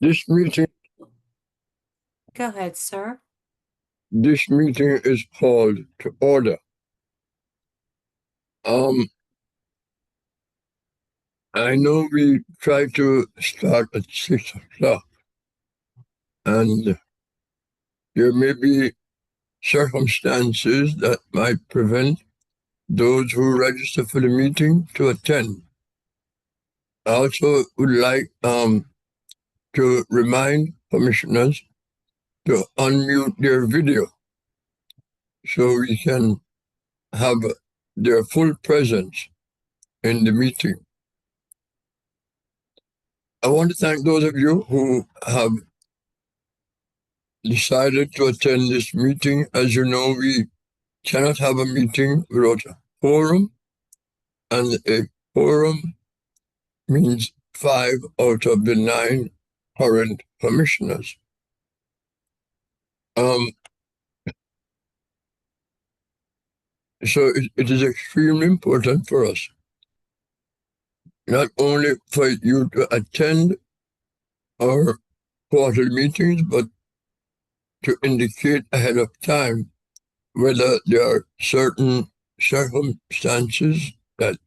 This meeting, Go ahead, sir. this meeting is called to order. I know we try to start at 6 o'clock, and there may be circumstances that might prevent those who register for the meeting to attend. I also would like to remind commissioners to unmute their video so we can have their full presence in the meeting. I want to thank those of you who have decided to attend this meeting. As you know, we cannot have a meeting without a quorum, and a quorum means 5 out of the 9 current commissioners. So it is extremely important for us, not only for you to attend our quarterly meetings, but to indicate ahead of time whether there are certain circumstances that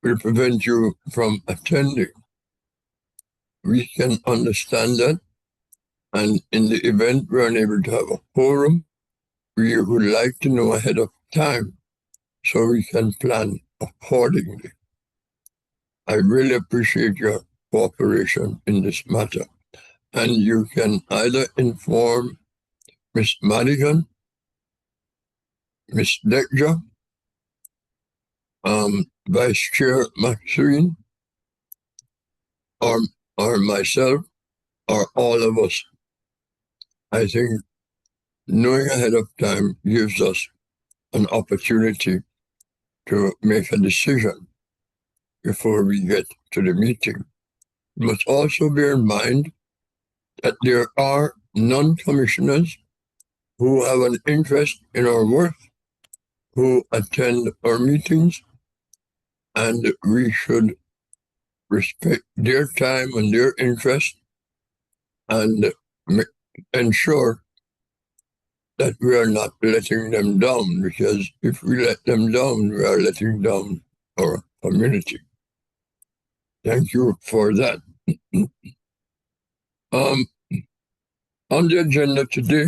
will prevent you from attending. We can understand that, and in the event we're unable to have a quorum, we would like to know ahead of time so we can plan accordingly. I really appreciate your cooperation in this matter, and you can either inform Ms. Madigan, Ms. Dekja, Vice Chair Maxine, or myself, or all of us. I think knowing ahead of time gives us an opportunity to make a decision before we get to the meeting. You must also bear in mind that there are non-commissioners who have an interest in our work, who attend our meetings, and we should respect their time and their interest and ensure that we are not letting them down, because if we let them down, we are letting down our community. Thank you for that. On the agenda today,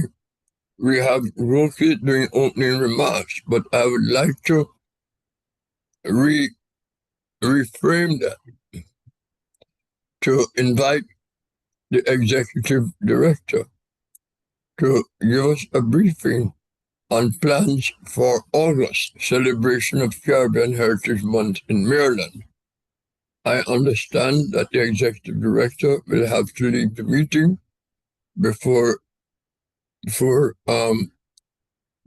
we have Roki doing opening remarks, but I would like to reframe that to invite the executive director to give us a briefing on plans for August celebration of Caribbean Heritage Month in Maryland. I understand that the executive director will have to leave the meeting before the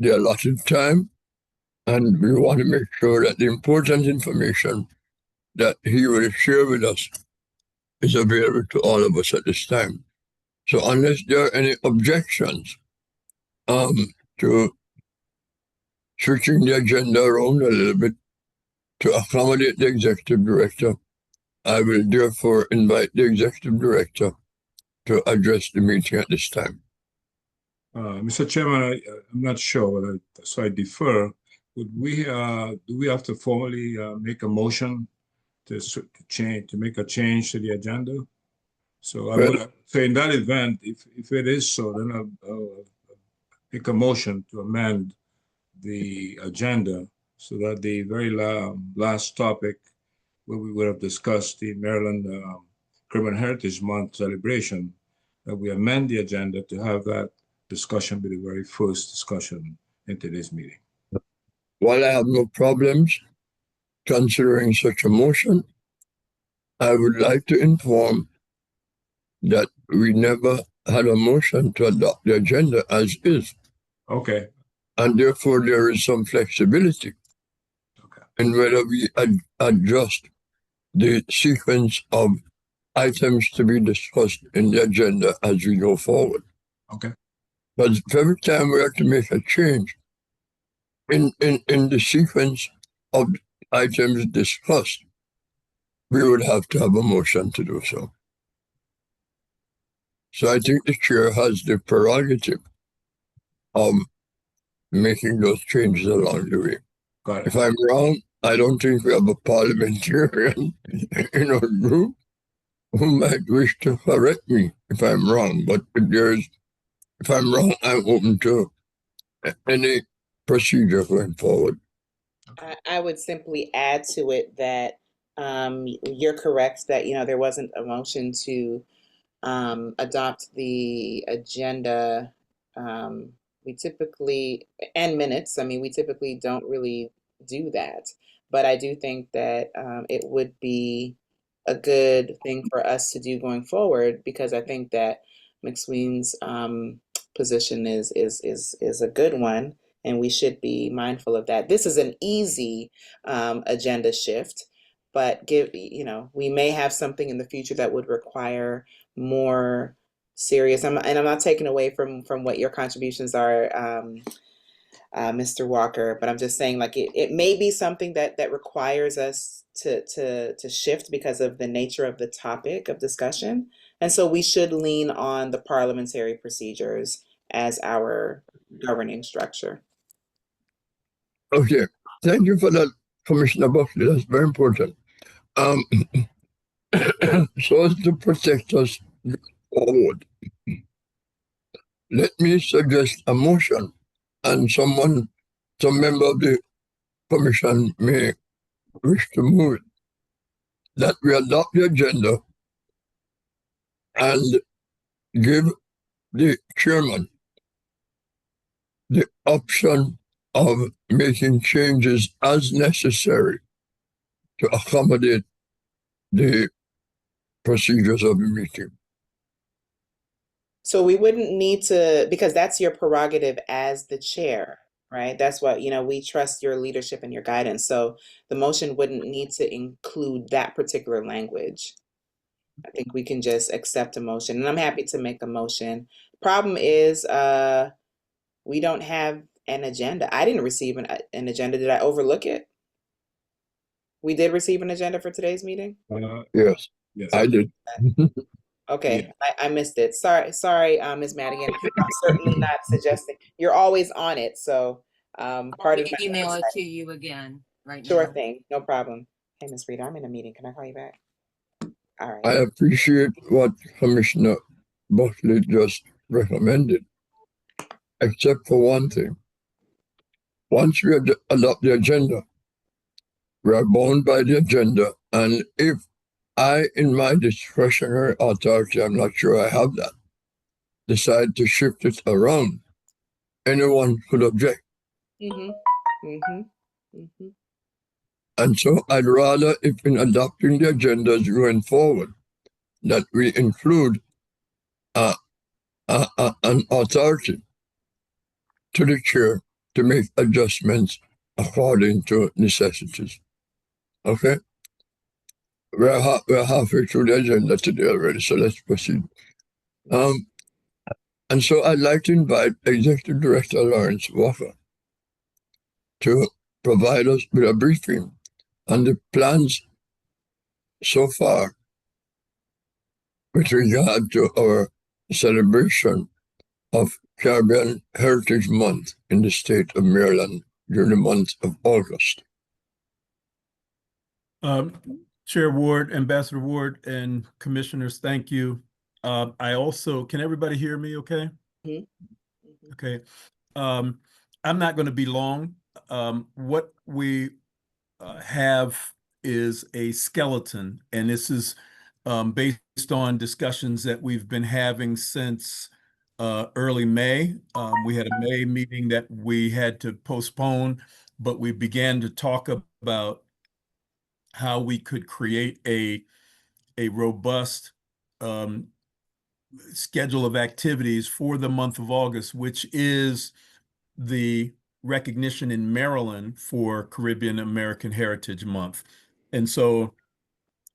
allotted time, and we want to make sure that the important information that he will share with us is available to all of us at this time. So unless there are any objections to switching the agenda around a little bit to accommodate the executive director, I will therefore invite the executive director to address the meeting at this time. Mr. Chairman, I'm not sure, so I defer. Would we do we have to formally make a motion to make a change to the agenda? So I would say in that event, if it is so, then I'll make a motion to amend the agenda so that the very last topic where we would have discussed the Maryland Caribbean Heritage Month celebration, that we amend the agenda to have that discussion be the very first discussion in today's meeting. While I have no problems considering such a motion, I would like to inform that we never had a motion to adopt the agenda as is. Okay. And therefore there is some flexibility in whether we adjust the sequence of items to be discussed in the agenda as we go forward. Okay. But every time we have to make a change in the sequence of items discussed, we would have to have a motion to do so. So I think the chair has the prerogative of making those changes along the way. Got If it. I'm wrong, I don't think we have a parliamentarian in our group who might wish to correct me if I'm wrong. But if I'm wrong, I'm open to any procedure going forward. I would simply add to it that you're correct that, there wasn't a motion to adopt the agenda. We typically, and minutes, we typically don't really do that. But I do think that it would be a good thing for us to do going forward, because I think that McSween's position is a good one, and we should be mindful of that. This is an easy agenda shift, but we may have something in the future that would require more serious. And I'm not taking away from what your contributions are, Mr. Walker, but I'm just saying, like, it may be something that requires us to shift because of the nature of the topic of discussion. And so we should lean on the parliamentary procedures as our governing structure. Okay, thank you for that, Commissioner Buckley. That's very important. So as to protect us forward, let me suggest a motion, and some member of the commission may wish to move it, that we adopt the agenda and give the chairman the option of making changes as necessary to accommodate the procedures of the meeting. So we wouldn't need to, because that's your prerogative as the chair, right? That's what, we trust your leadership and your guidance. So the motion wouldn't need to include that particular language. I think we can just accept a motion, and I'm happy to make a motion. Problem is, we don't have an agenda. I didn't receive an agenda. Did I overlook it? We did receive an agenda for today's meeting? Yes, Yes. I did. Okay, I missed it. Sorry, Ms. Madigan. I'm certainly not suggesting. You're always on it, so part I of can my email it oversight. to you again right now. Sure thing, no problem. Hey, Ms. Rita, I'm in a meeting. Can I call you back? All right. I appreciate what Commissioner Buckley just recommended, except for one thing. Once we adopt the agenda, we are bound by the agenda, and if I, in my discretionary authority, I'm not sure I have that, decide to shift it around, anyone could object. Mm-hmm. Mm-hmm. Mm-hmm. And so I'd rather, if in adopting the agendas going forward, that we include an authority to the chair to make adjustments according to necessities. Okay? We're halfway through the agenda today already, so let's proceed. And so I'd like to invite Executive Director Lawrence Walker to provide us with a briefing on the plans so far with regard to our celebration of Caribbean Heritage Month in the state of Maryland during the month of August. Chair Ward, Ambassador Ward, and commissioners, thank you. I also, can everybody hear me okay? Mm-hmm. Okay. I'm not going to be long. What we have is a skeleton, and this is based on discussions that we've been having since early May. We had a May meeting that we had to postpone, but we began to talk about how we could create a robust schedule of activities for the month of August, which is the recognition in Maryland for Caribbean American Heritage Month. And so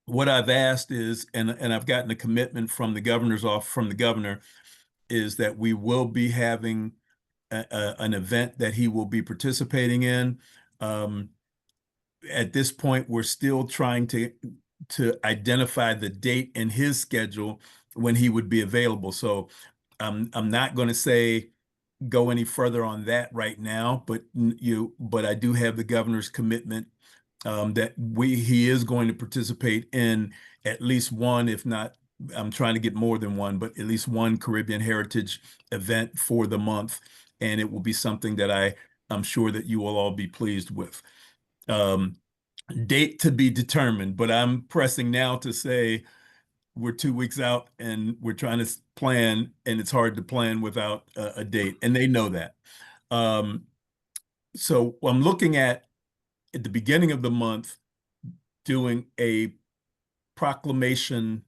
what I've asked is, and I've gotten a commitment from the governor's office, from the governor, is that we will be having an event that he will be participating in. At this point, we're still trying to identify the date in his schedule when he would be available. So I'm not going to say go any further on that right now, but I do have the governor's commitment that he is going to participate in at least one, if not, I'm trying to get more than one, but at least one Caribbean Heritage event for the month. And it will be something that I'm sure that you will all be pleased with. Date to be determined, but I'm pressing now to say we're 2 weeks out and we're trying to plan, and it's hard to plan without a date, and they know that. So I'm looking at the beginning of the month doing a proclamation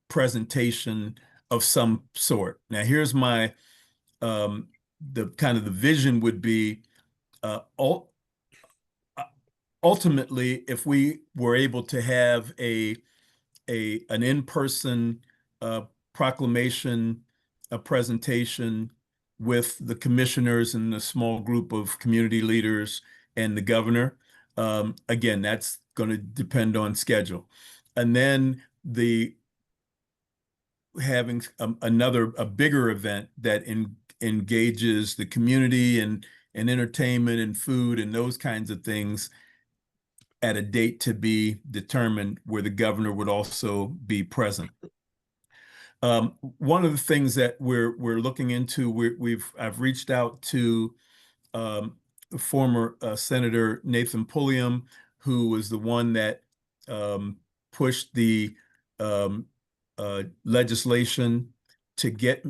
presentation of some sort. Now, here's my the kind of the vision would be ultimately, if we were able to have an in-person proclamation, a presentation with the commissioners and a small group of community leaders and the governor. Again, that's going to depend on schedule. And then having a bigger event that engages the community and entertainment and food and those kinds of things at a date to be determined, where the governor would also be present. One of the things that we're looking into, I've reached out to former Senator Nathan Pulliam, who was the one that pushed the legislation to get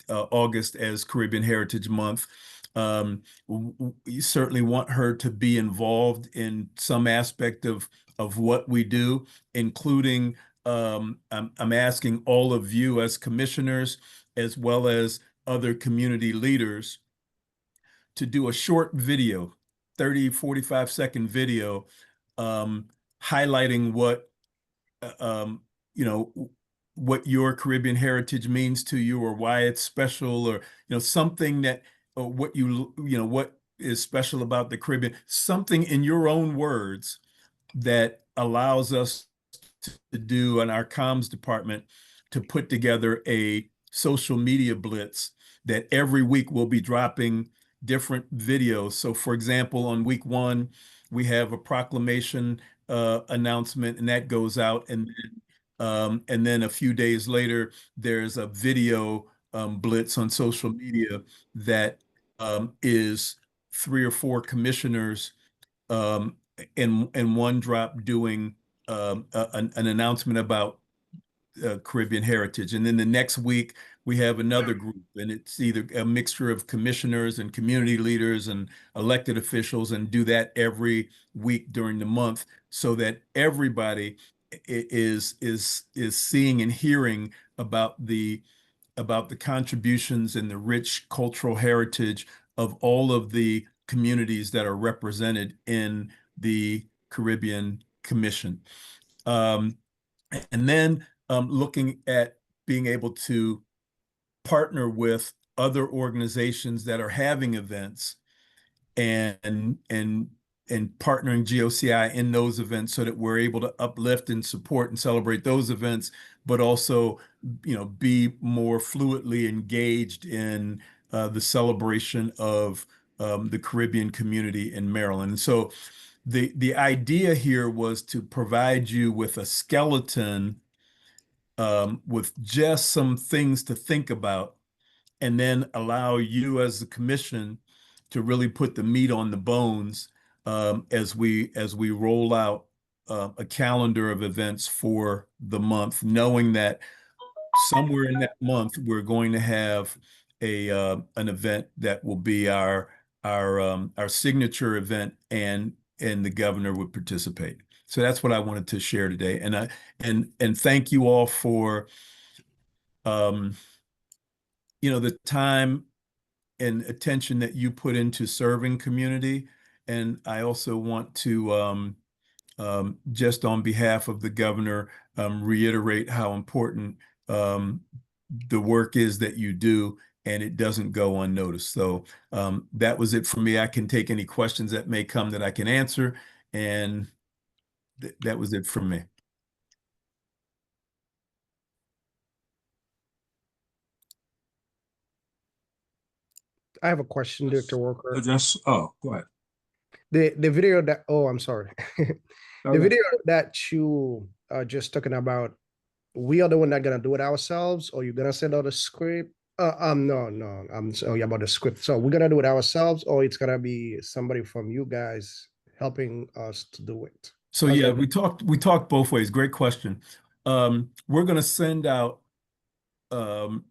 August as Caribbean Heritage Month. You certainly want her to be involved in some aspect of what we do, including I'm asking all of you as commissioners, as well as other community leaders, to do a short video, 30, 45-second video, highlighting what what your Caribbean heritage means to you, or why it's special, or something that, or what what is special about the Caribbean, something in your own words that allows us to do in our comms department to put together a social media blitz that every week we'll be dropping different videos. So for example, on week 1, we have a proclamation announcement, and that goes out, and then a few days later, there's a video blitz on social media that is 3 or 4 commissioners in one drop doing an announcement about Caribbean heritage. And then the next week, we have another group, and it's either a mixture of commissioners and community leaders and elected officials, and do that every week during the month, so that everybody is seeing and hearing about the contributions and the rich cultural heritage of all of the communities that are represented in the Caribbean Commission. And then looking at being able to partner with other organizations that are having events, and partnering GOCI in those events, so that we're able to uplift and support and celebrate those events, but also, be more fluidly engaged in the celebration of the Caribbean community in Maryland. And so the idea here was to provide you with a skeleton with just some things to think about, and then allow you as the commission to really put the meat on the bones as we roll out a calendar of events for the month, knowing that somewhere in that month we're going to have an event that will be our signature event, and the governor would participate. So that's what I wanted to share today, and thank you all for the time and attention that you put into serving community. And I also want to just on behalf of the governor reiterate how important the work is that you do, and it doesn't go unnoticed. So that was it for me. I can take any questions that may come that I can answer, and that was it from me. I have a question, Dr. Walker. Just, oh, go ahead. The video that, oh, I'm sorry. The Okay. video that you are just talking about, we are the one that gonna do it ourselves, or you're gonna send out a script? No, I'm sorry about the script. So we're gonna do it ourselves, or it's gonna be somebody from you guys helping us to do it? So How's yeah, that? we talked both ways. Great question. We're going to send out a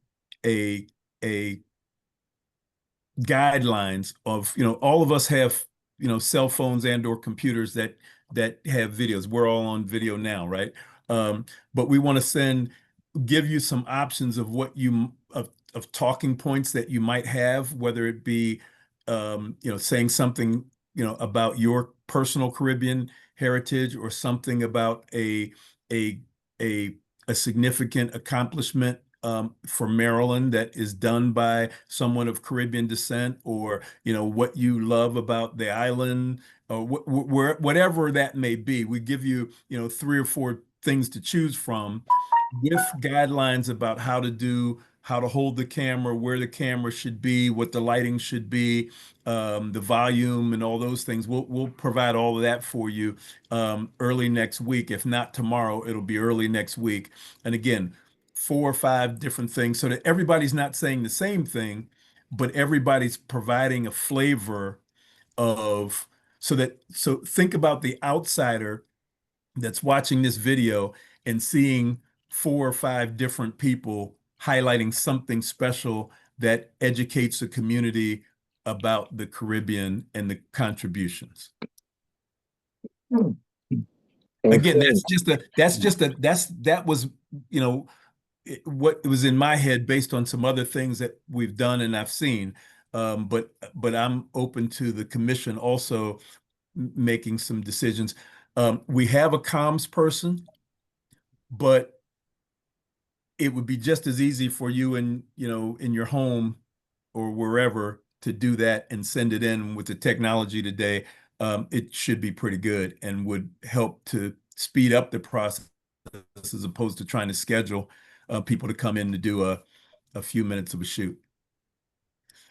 guidelines of, all of us have, cell phones and or computers that have videos. We're all on video now, right? But we want to give you some options of what of talking points that you might have, whether it be saying something about your personal Caribbean heritage, or something about a a significant accomplishment for Maryland that is done by someone of Caribbean descent, or what you love about the island, or whatever that may be. We give you 3 or 4 things to choose from, with guidelines about how to hold the camera, where the camera should be, what the lighting should be, the volume, and all those things. We'll provide all of that for you early next week. If not tomorrow, it'll be early next week. And again, 4 or 5 different things, so that everybody's not saying the same thing, but everybody's providing a flavor of, so think about the outsider that's watching this video and seeing 4 or 5 different people highlighting something special that educates the community about the Caribbean and the contributions. Again, that was, what was in my head based on some other things that we've done and I've seen. But I'm open to the commission also making some decisions. We have a comms person, but it would be just as easy for you in your home or wherever to do that and send it in. With the technology today, it should be pretty good and would help to speed up the process, as opposed to trying to schedule people to come in to do a few minutes of a shoot.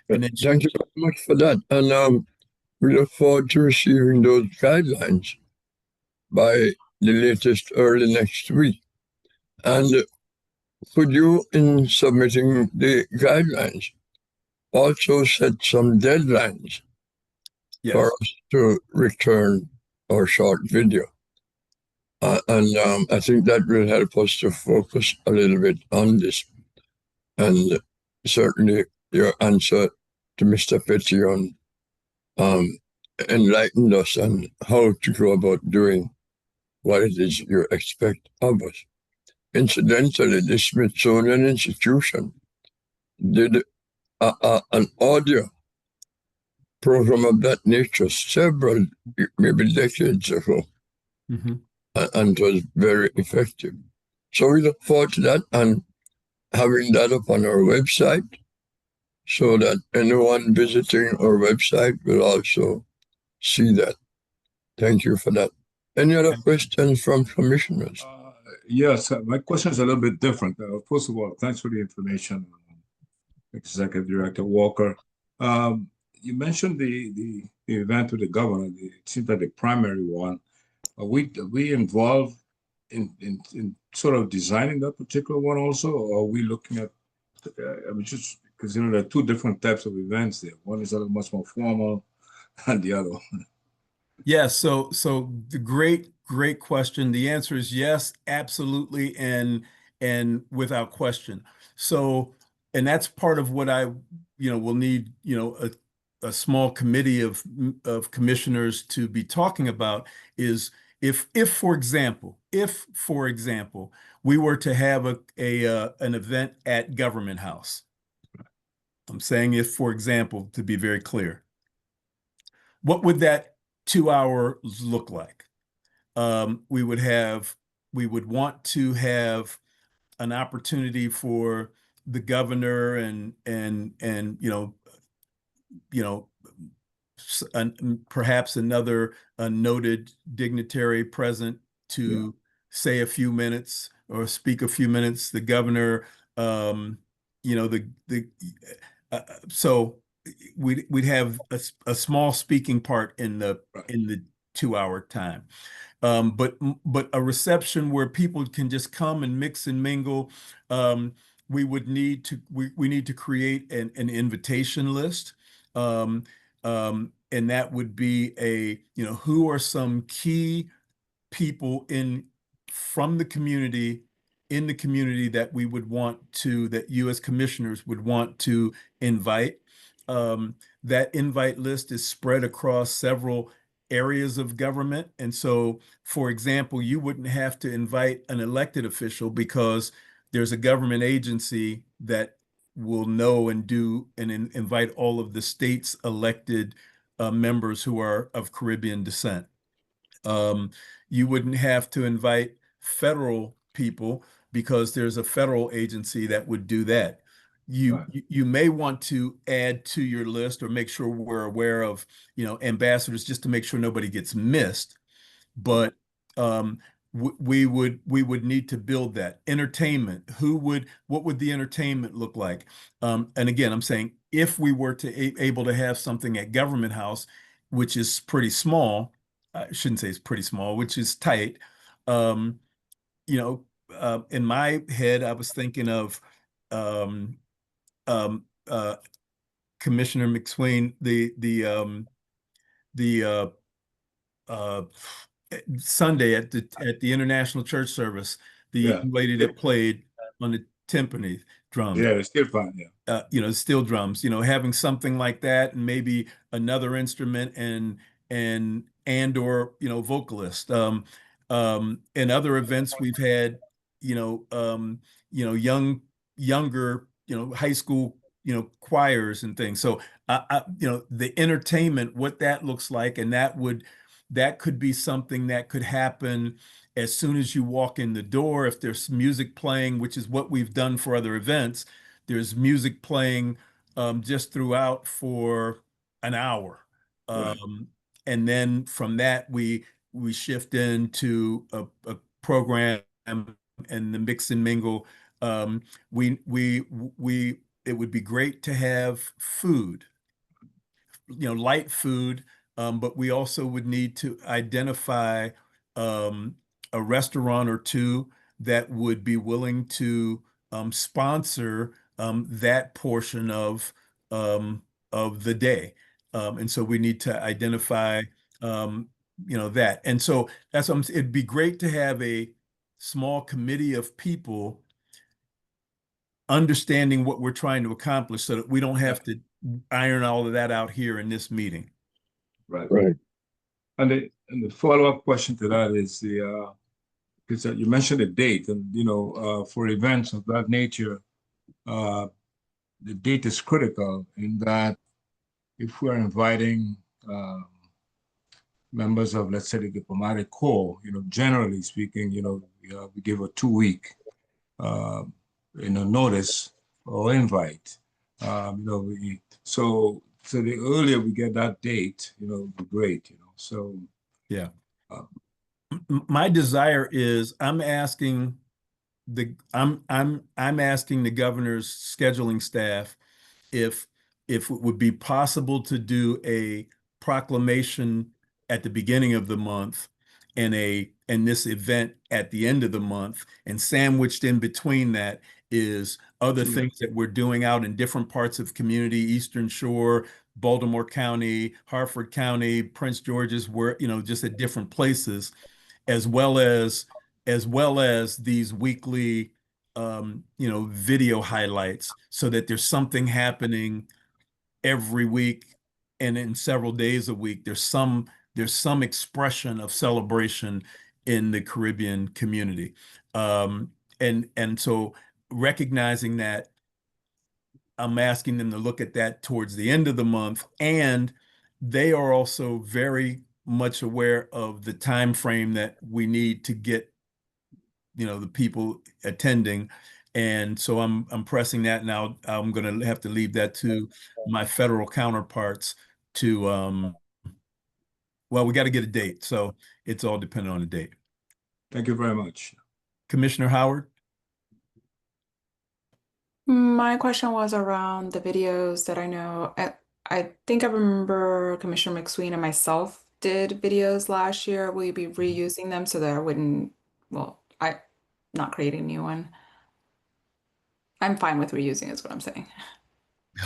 And then Thank you very much for that. And we look forward to receiving those guidelines by the latest early next week. And could you, in submitting the guidelines, also set some deadlines for us to return our short video? And I think that will help us to focus a little bit on this. And certainly your answer to Mr. Petion enlightened us on how to go about doing what it is you expect of us. Incidentally, the Smithsonian Institution did an audio program of that nature several, maybe decades ago, and it was very effective. So we look forward to that and having that up on our website, so that anyone visiting our website will also see that. Thank you for that. Any other questions from commissioners? Yes, my question is a little bit different. First of all, thanks for the information, Executive Director Walker. You mentioned the event with the governor. It seems like the primary one. Are we involved in sort of designing that particular one also, or are we looking at? I mean, just because there are 2 different types of events there. One is a little much more formal, and the other. Yeah, so the great question. The answer is yes, absolutely, and without question. So, and that's part of what I will need a small committee of commissioners to be talking about, is if for example we were to have an event at Government House. I'm saying if, for example, to be very clear, what would that 2 hours look like? We would want to have an opportunity for the governor and perhaps another noted dignitary present to say a few minutes or speak a few minutes. The governor, so we'd have a small speaking part in the Right. 2-hour time. But a reception where people can just come and mix and mingle. We would need to we need to create an invitation list. And that would be who are some key people from the community in the community that we would want to, that you as commissioners would want to invite. That invite list is spread across several areas of government. And so, for example, you wouldn't have to invite an elected official because there's a government agency that will know and do and invite all of the state's elected members who are of Caribbean descent. You wouldn't have to invite federal people because there's a federal agency that would do that. Right. You may want to add to your list or make sure we're aware of, ambassadors just to make sure nobody gets missed. But we would need to build that. Entertainment. What would the entertainment look like? And again, I'm saying if we were to able to have something at Government House, which is pretty small, I shouldn't say it's pretty small, which is tight. In my head, I was thinking of Commissioner McSwain, the Sunday at the International Church Service, the Yeah. lady that played on the timpani drum. Yeah, it's still fun. Yeah. Steel drums, having something like that, and maybe another instrument or vocalist. In other events we've had, younger, high school, choirs and things. So the entertainment, what that looks like, and that could be something that could happen as soon as you walk in the door. If there's music playing, which is what we've done for other events, there's music playing just throughout for an hour. Right. And then from that, we shift into a program and the mix and mingle. It would be great to have food, light food, but we also would need to identify a restaurant or two that would be willing to sponsor that portion of the day. And so we need to identify, that. And so it'd be great to have a small committee of people understanding what we're trying to accomplish so that we don't have to iron all of that out here in this meeting. Right. Right. And the follow-up question to that is because you mentioned the date, and for events of that nature, the date is critical in that if we're inviting members of, let's say, the diplomatic corps, generally speaking, we give a 2-week, notice or invite. So the earlier we get that date, would be great. So yeah. My desire is I'm asking the governor's scheduling staff if it would be possible to do a proclamation at the beginning of the month and this event at the end of the month, and sandwiched in between that is other things that we're doing out in different parts of community, Eastern Shore, Baltimore County, Harford County, Prince George's, where, just at different places, as well as these weekly, video highlights, so that there's something happening every week and in several days a week. There's some expression of celebration in the Caribbean community. And so recognizing that, I'm asking them to look at that towards the end of the month, and they are also very much aware of the time frame that we need to get, the people attending. And so I'm pressing that now. I'm going to have to leave that to my federal counterparts to, well, we got to get a date. So it's all dependent on the date. thank you very much. Commissioner Howard? My question was around the videos that I know I think I remember Commissioner McSween and myself did videos last year. Will you be reusing them so that I wouldn't, well, I not creating a new one? I'm fine with reusing is what I'm saying.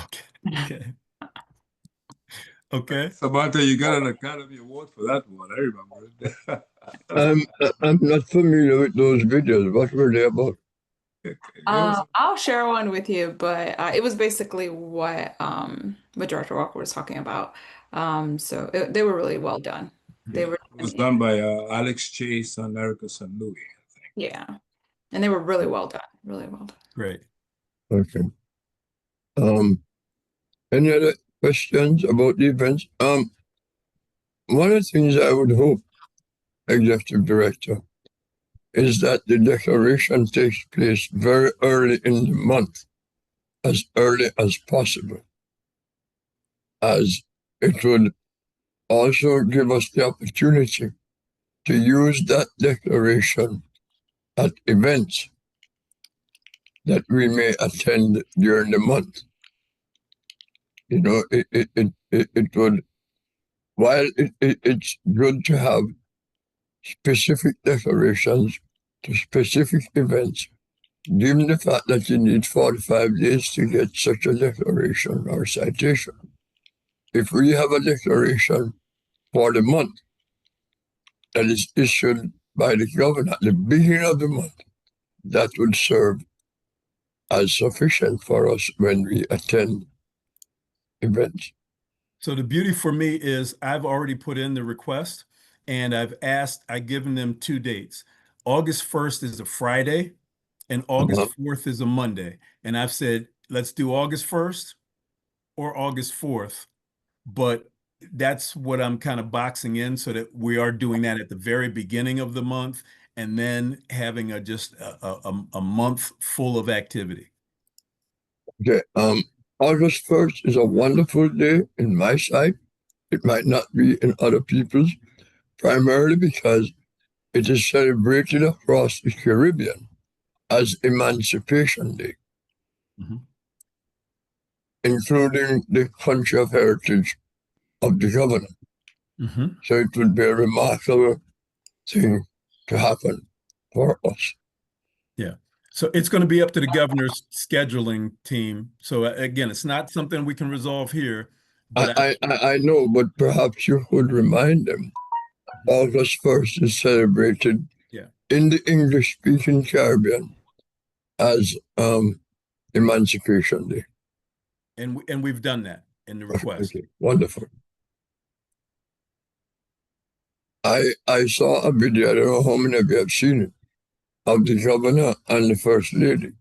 Okay, okay. Okay, Samantha, you got an Academy Award for that one. I remember it. I'm not familiar with those videos. What were they about? It was- I'll share one with you, but it was basically what Director Walker was talking about. They were really well done. They were it was done by Alex Chase and Erica St. Louis. yeah, and they were really well done, really well done. great. Okay. Any other questions about the events? One of the things I would hope, Executive Director, is that the declaration takes place very early in the month, as early as possible, as it would also give us the opportunity to use that declaration at events that we may attend during the month. You know, it would, while it's good to have specific declarations to specific events, given the fact that you need 45 days to get such a declaration or citation. If we have a declaration for the month that is issued by the governor at the beginning of the month, that would serve as sufficient for us when we attend events. So the beauty for me is I've already put in the request and I've given them 2 dates. August 1st is a Friday and August 4th is a Monday. And I've said, let's do August 1st or August 4th. But that's what I'm kind of boxing in so that we are doing that at the very beginning of the month and then having just a month full of activity. Okay, August 1st is a wonderful day in my sight. It might not be in other people's, primarily because it is celebrated across the Caribbean as Emancipation Day, including the country of heritage of the governor. So it would be a remarkable thing to happen for us. Yeah. So it's going to be up to the governor's scheduling team. So again, it's not something we can resolve here. But I know, but perhaps you could remind them. August 1st is celebrated in the English-speaking Caribbean as Emancipation Day. And we've done that in the request. Okay, wonderful. I saw a video, I don't know how many of you have seen it, of the governor and the first lady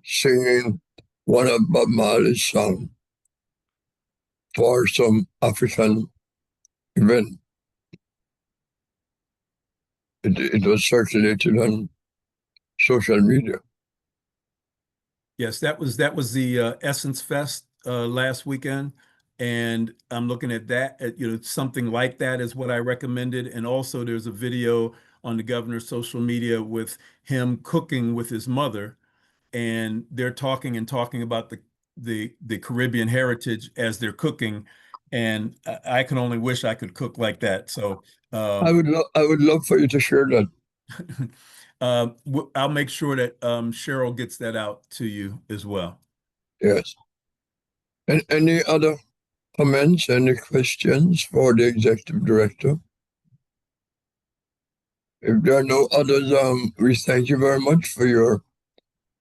singing one of Bob Marley's songs for some African event. It was circulated on social media. Yes, that was the Essence Fest last weekend. And I'm looking at that, something like that is what I recommended. And also there's a video on the governor's social media with him cooking with his mother. And they're talking about the Caribbean heritage as they're cooking. And I can only wish I could cook like that. So I would love for you to share that. I'll make sure that Cheryl gets that out to you as well. Yes. And any other comments, any questions for the executive director? If there are no others, we thank you very much for your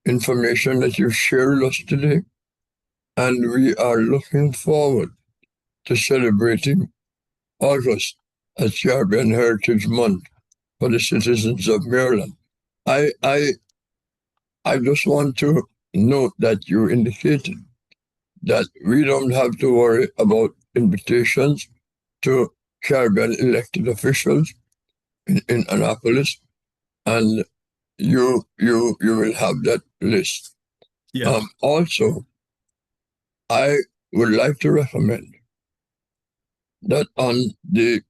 information that you've shared with us today. And we are looking forward to celebrating August as Caribbean Heritage Month for the citizens of Maryland. I just want to note that you indicated that we don't have to worry about invitations to Caribbean elected officials in Annapolis, and you will have that list. Yeah. Also, I would like to recommend that on the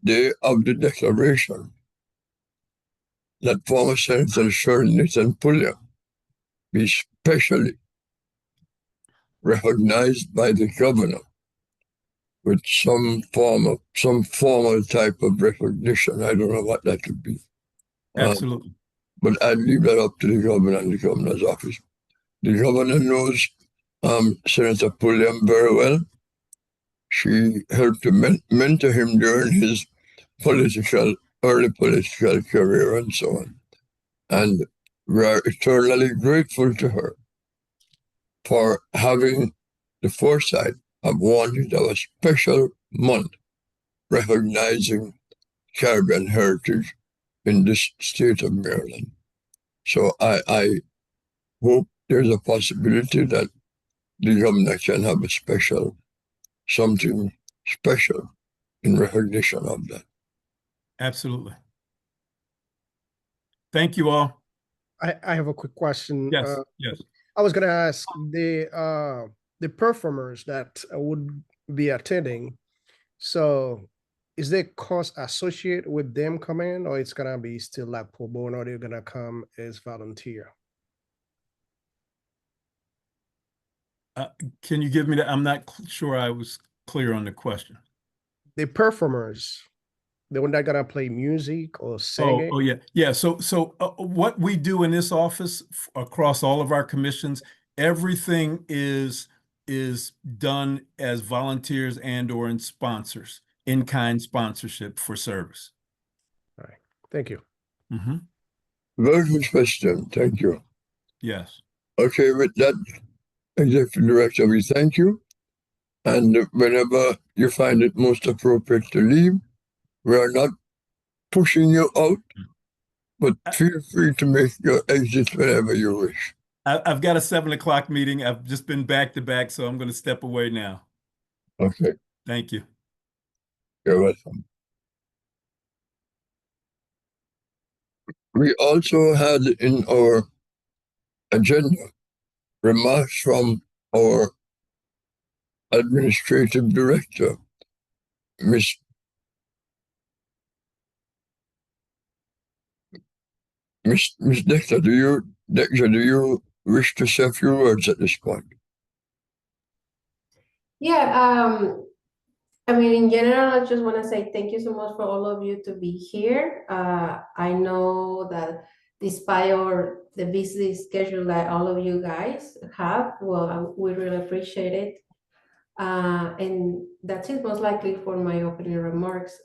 day of the declaration, that former Senator Shirley Nathan Pulliam be specially recognized by the governor with some formal type of recognition. I don't know what that could be. Absolutely. But I leave that up to the governor and the governor's office. The governor knows Senator Pulliam very well. She helped to mentor him during his early political career and so on. And we are eternally grateful to her for having the foresight of wanting to have a special month recognizing Caribbean heritage in this state of Maryland. So I hope there's a possibility that the governor can have something special in recognition of that. Absolutely. Thank you all. I have a quick question. Yes, yes. I was gonna ask the performers that would be attending. So, is there cost associated with them coming, or it's gonna be still like pro bono, or they're gonna come as volunteer? Can you give me that? I'm not sure I was clear on the question. The performers, the one that gonna play music or singing. Oh yeah, yeah. So what we do in this office across all of our commissions, everything is done as volunteers and or in sponsors, in-kind sponsorship for service. All right, thank you. Mm-hmm. Very good question. Thank you. Yes. Okay, with that, Executive Director, we thank you. And whenever you find it most appropriate to leave, we are not pushing you out, but feel free to make your exit whenever you wish. I've got a 7 o'clock meeting. I've just been back to back, so I'm going to step away now. Okay, Thank you. you're welcome. We also had in our agenda remarks from our administrative director, Miss Dexter. Do you wish to say a few words at this point? Yeah, I mean, in general, I just want to say thank you so much for all of you to be here. I know that despite the busy schedule that all of you guys have, well, we really appreciate it. And that's it, most likely for my opening remarks.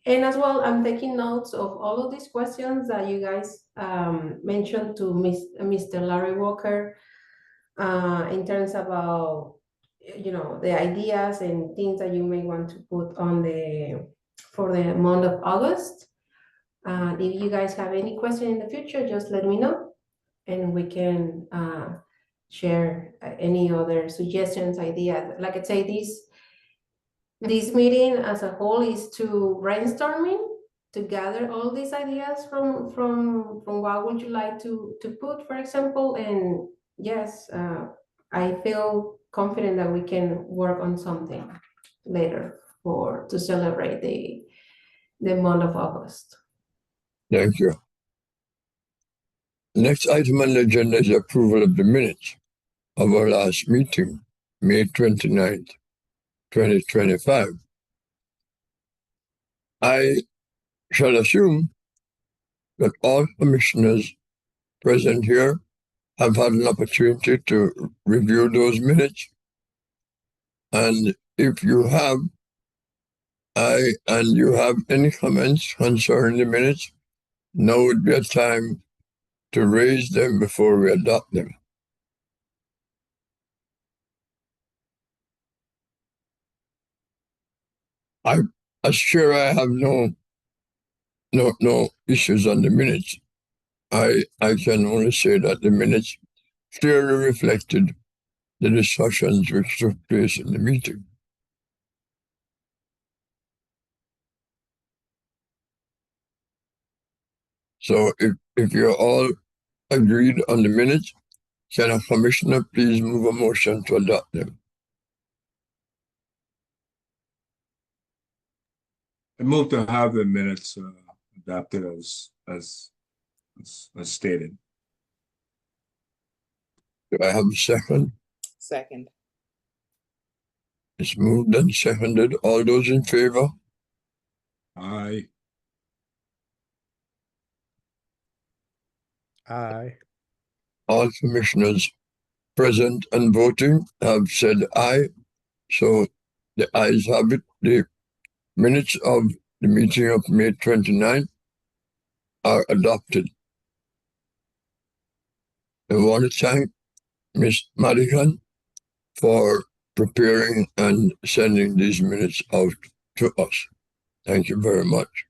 And as well, I'm taking notes of all of these questions that you guys mentioned to Mr. Larry Walker in terms about, you know, the ideas and things that you may want to put on for the month of August. If you guys have any question in the future, just let me know and we can share any other suggestions, ideas. Like I say, this meeting as a whole is to brainstorming, to gather all these ideas from what would you like to put, for example. And yes, I feel confident that we can work on something later to celebrate the month of August. Thank you. Next item on the agenda is approval of the minutes of our last meeting, May 29th, 2025. I shall assume that all commissioners present here have had an opportunity to review those minutes. And if you have, and you have any comments concerning the minutes, now would be a time to raise them before we adopt them. As chair, I have no issues on the minutes. I can only say that the minutes clearly reflected the discussions which took place in the meeting. So if you're all agreed on the minutes, can a commissioner please move a motion to adopt them? I move to have the minutes adopted as stated. Do I have a second? Second. It's moved and seconded. All those in favor? Aye. Aye. All commissioners present and voting have said aye. So the ayes have it. The minutes of the meeting of May 29 are adopted. I want to thank Ms. Madigan for preparing and sending these minutes out to us. Thank you very much.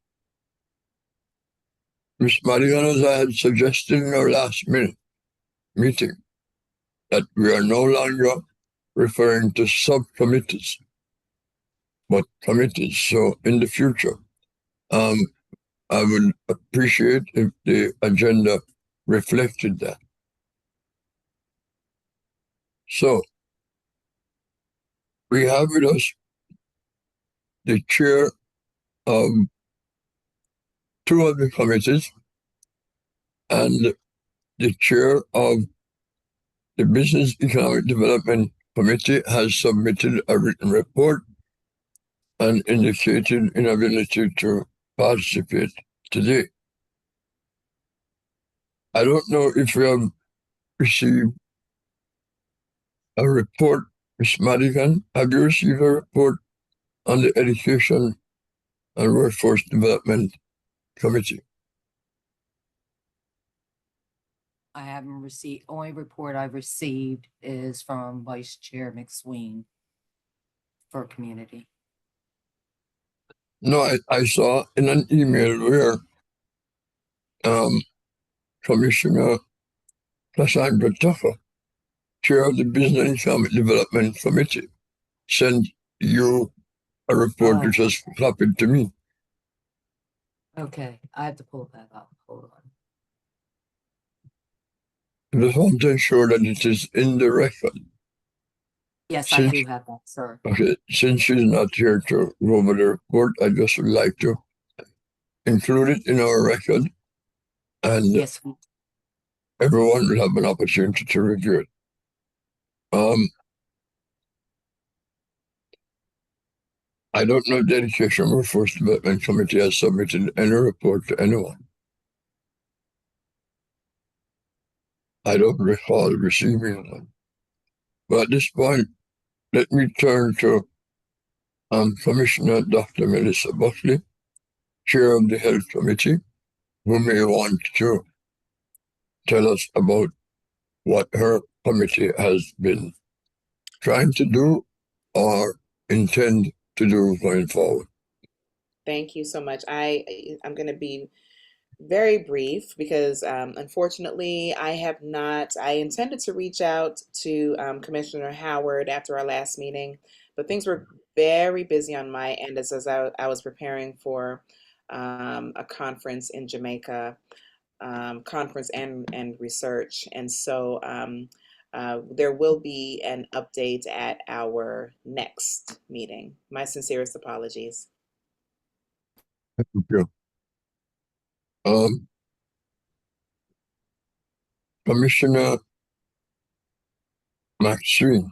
Ms. Madigan, as I had suggested in our last meeting, that we are no longer referring to subcommittees, but committees. So in the future, I would appreciate if the agenda reflected that. So we have with us the chair of two of the committees and the chair of the Business Economic Development Committee has submitted a written report and indicated inability to participate today. I don't know if we have received a report. Ms. Madigan, have you received a report on the Education and Workforce Development Committee? I haven't received, only report I've received is from Vice Chair McSween for community. No, I saw in an email where Commissioner Cassandra Tucker, chair of the Business and Economic Development Committee, sent you a report which was copied to me. Okay, I have to pull that up. Hold on. I just want to ensure that it is in the record. Yes, I Since- do have that, sir. Okay, since she's not here to go over the report, I just would like to include it in our record, and Yes, everyone will have an opportunity to review it. I don't know if the Education Workforce Development Committee has submitted any report to anyone. I don't recall receiving one. But at this point, let me turn to Commissioner Dr. Melissa Buckley, Chair of the Health Committee, who may want to tell us about what her committee has been trying to do or intend to do going forward. Thank you so much. I'm going to be very brief because unfortunately I intended to reach out to Commissioner Howard after our last meeting, but things were very busy on my end as I was preparing for a conference in Jamaica, conference and research. And so there will be an update at our next meeting. My sincerest apologies. Thank you. Commissioner McSween,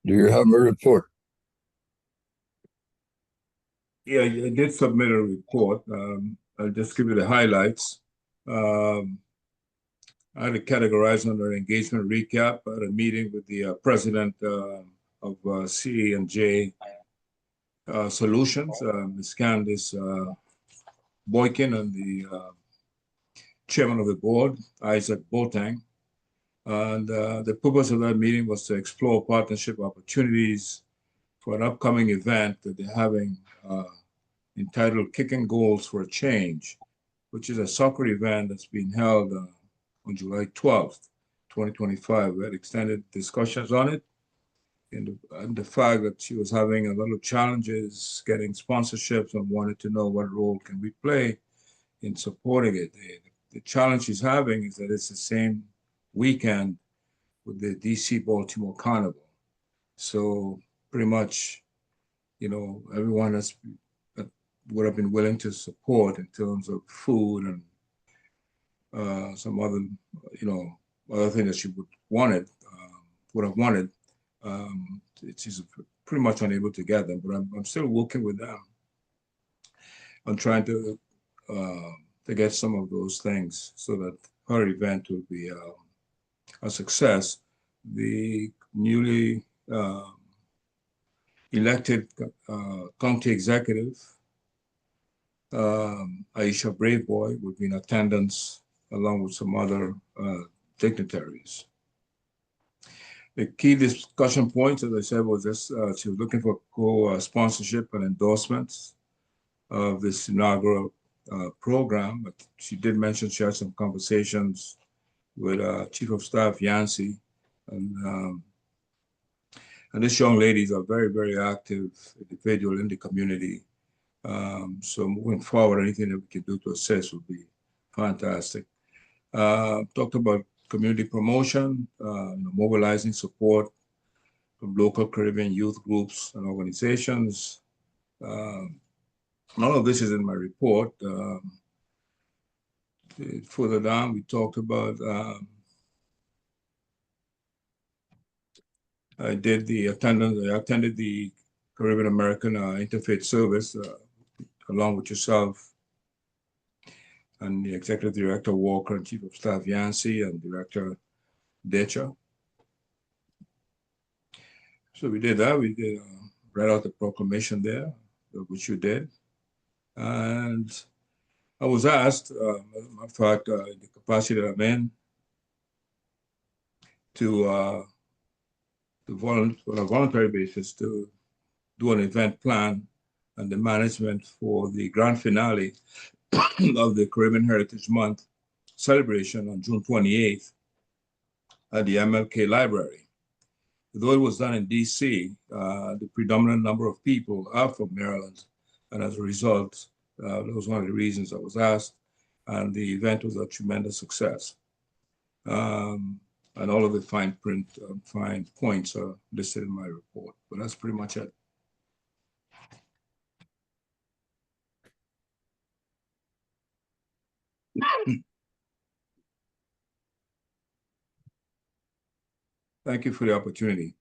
do you have a report? Yeah, I did submit a report. I'll just give you the highlights. I had to categorize under engagement recap. I had a meeting with the president of CE&J Solutions, Ms. Candice Boykin, and the chairman of the board, Isaac Botang. And the purpose of that meeting was to explore partnership opportunities for an upcoming event that they're having entitled Kicking Goals for a Change, which is a soccer event that's being held on July 12th, 2025. We had extended discussions on it, and the fact that she was having a lot of challenges getting sponsorships and wanted to know what role can we play in supporting it. The challenge she's having is that it's the same weekend with the DC Baltimore Carnival. So pretty much, everyone that would have been willing to support in terms of food and some other, other thing that she would have wanted, She's pretty much unable to get them, but I'm still working with them on trying to get some of those things so that her event will be a success. The newly elected county executive, Aisha Braveboy, will be in attendance along with some other dignitaries. The key discussion points, as I said, was this: she was looking for co-sponsorship and endorsements of this inaugural program. But she did mention she had some conversations with Chief of Staff Yancey, and this young lady is a very, very active individual in the community. So moving forward, anything that we can do to assist would be fantastic. Talked about community promotion, mobilizing support from local Caribbean youth groups and organizations. All of this is in my report. Further down, we talked about I attended the Caribbean American Interfaith Service along with yourself and the Executive Director Walker and Chief of Staff Yancey and Director Decha. So we did that. We did read out the proclamation there, which you did. And I was asked, in fact, the capacity that I'm in, on a voluntary basis to do an event plan and the management for the grand finale of the Caribbean Heritage Month celebration on June 28th at the MLK Library. Though it was done in DC, the predominant number of people are from Maryland, and as a result, that was one of the reasons I was asked, and the event was a tremendous success. And all of the fine points are listed in my report, but that's pretty much it. Thank you for the opportunity.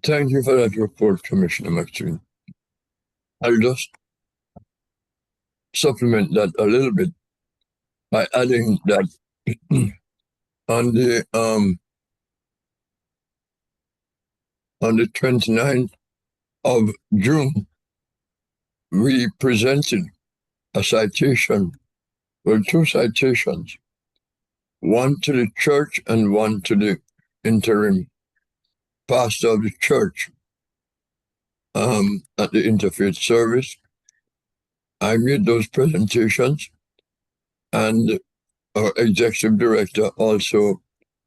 Thank you for that report, Commissioner McSween. I'll just supplement that a little bit by adding that on the 29th of June, we presented a citation, well, two citations, one to the church and one to the interim pastor of the church at the interfaith service. I made those presentations, and our executive director also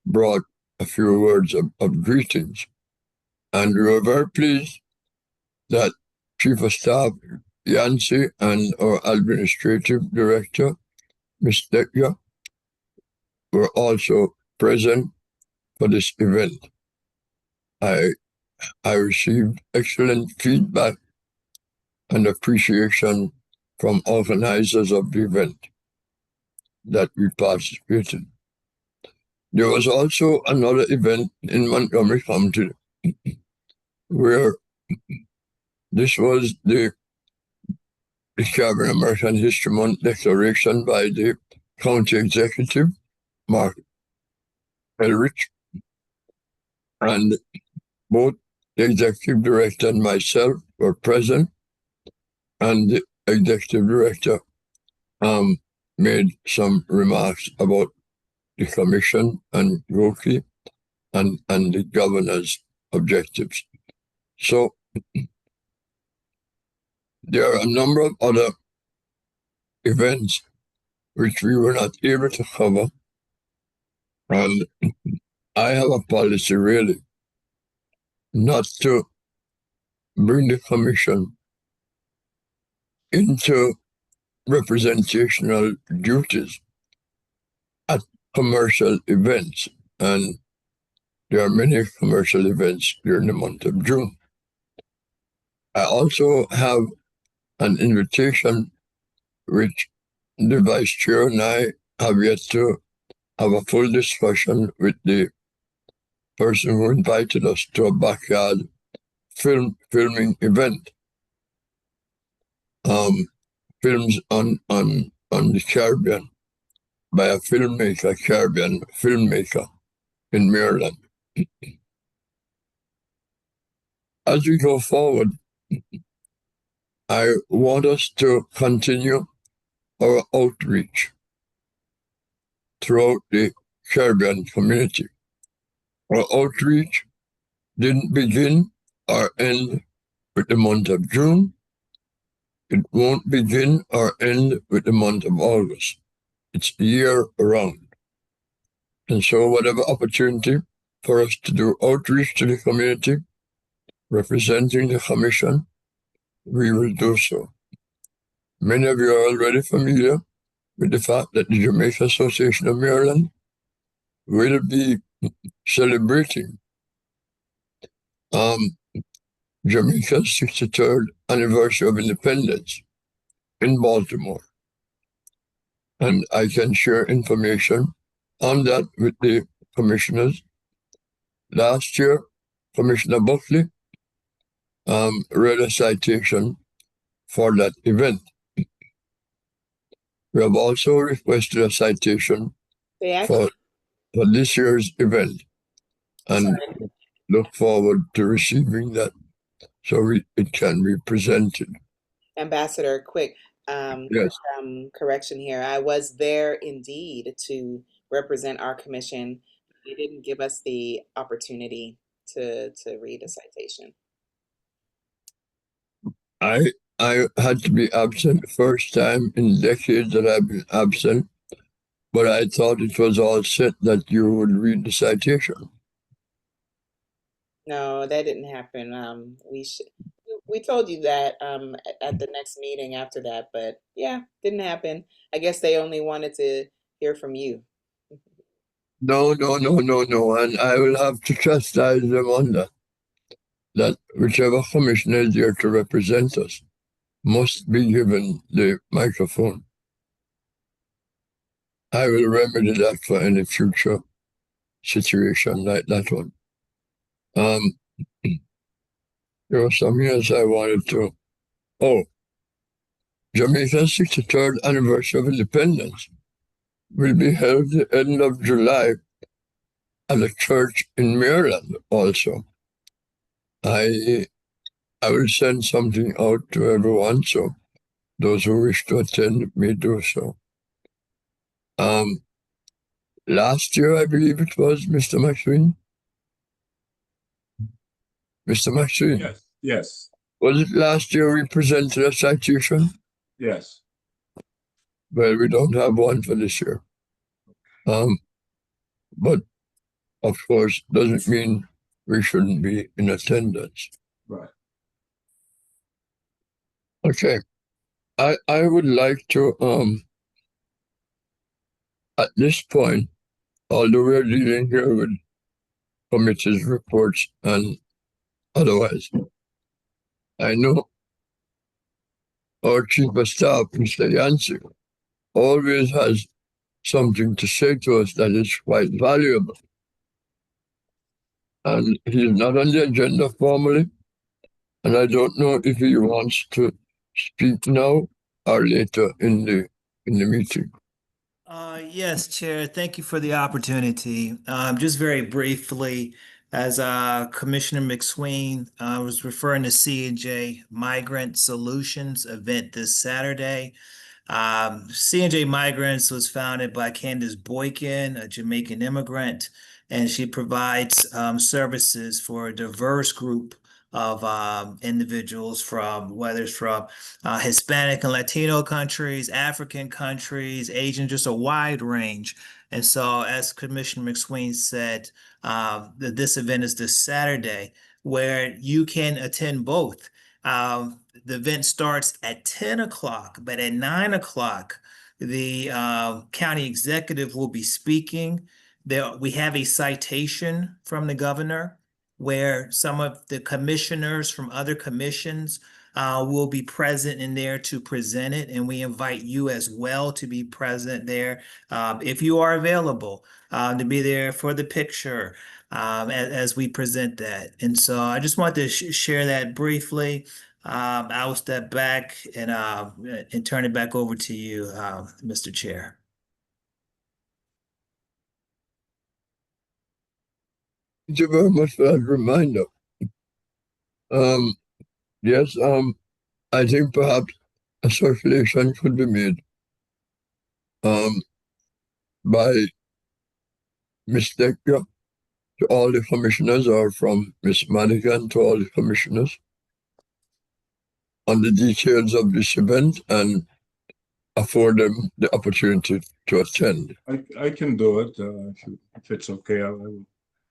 brought a few words of greetings. And we were very pleased that Chief of Staff Yancey and our administrative director, Ms. Decha, were also present for this event. I received excellent feedback and appreciation from organizers of the event that we participated. There was also another event in Montgomery County where this was the Caribbean American History Month declaration by the county executive, Mark Elrich, and both the executive director and myself were present, and the executive director made some remarks about the commission and Roki and the governor's objectives. So there are a number of other events which we were not able to cover, and I have a policy really not to bring the commission into representational duties at commercial events, and there are many commercial events during the month of June. I also have an invitation which the Vice Chair and I have yet to have a full discussion with the person who invited us to a backyard filming event. Films on the Caribbean by a Caribbean filmmaker in Maryland. As we go forward, I want us to continue our outreach throughout the Caribbean community. Our outreach didn't begin or end with the month of June. It won't begin or end with the month of August. It's year round. And so whatever opportunity for us to do outreach to the community, representing the commission, we will do so. Many of you are already familiar with the fact that the Jamaica Association of Maryland will be celebrating Jamaica's 63rd anniversary of independence in Baltimore. And I can share information on that with the commissioners. Last year, Commissioner Buckley read a citation for that event. We have also requested a citation They actually, for this year's event and look forward to receiving that so it can be presented. Ambassador, quick Yes. correction here. I was there indeed to represent our commission. They didn't give us the opportunity to read a citation. I had to be absent the first time in decades that I've been absent, but I thought it was all set that you would read the citation. No, that didn't happen. We told you that at the next meeting after that, but yeah, didn't happen. I guess they only wanted to hear from you. No. And I will have to chastise them on that whichever commissioner is there to represent us must be given the microphone. I will remedy that for any future situation like that one. There was something else I wanted to. Jamaica's 63rd anniversary of independence will be held the end of July at a church in Maryland also. I will send something out to everyone, so those who wish to attend may do so. Last year, I believe it was Mr. McSween. Mr. McSween. Yes. Was it last year we presented a citation? Yes. Well, we don't have one for this year. But of course, doesn't mean we shouldn't be in attendance. Right. Okay. I would like to, at this point, although we're dealing here with committees, reports, and otherwise, I know our chief of staff, Mr. Yancey, always has something to say to us that is quite valuable. And he's not on the agenda formally, and I don't know if he wants to speak now or later in the meeting. Yes, Chair. Thank you for the opportunity. Just very briefly, as Commissioner McSween was referring to C&J Migrant Solutions event this Saturday. C&J Migrants was founded by Candace Boykin, a Jamaican immigrant, and she provides services for a diverse group of individuals from whether it's from Hispanic and Latino countries, African countries, Asian, just a wide range. And so, as Commissioner McSween said, this event is this Saturday where you can attend both. The event starts at 10 o'clock, but at 9 o'clock, the county executive will be speaking. We have a citation from the governor where some of the commissioners from other commissions will be present in there to present it, and we invite you as well to be present there if you are available to be there for the picture as we present that. And so I just wanted to share that briefly. I will step back and turn it back over to you, Mr. Chair. Thank you very much for that reminder. Yes, I think perhaps a circulation could be made by Ms. Decker to all the commissioners, or from Ms. Madigan to all the commissioners, on the details of this event and afford them the opportunity to attend. I can do it if it's okay.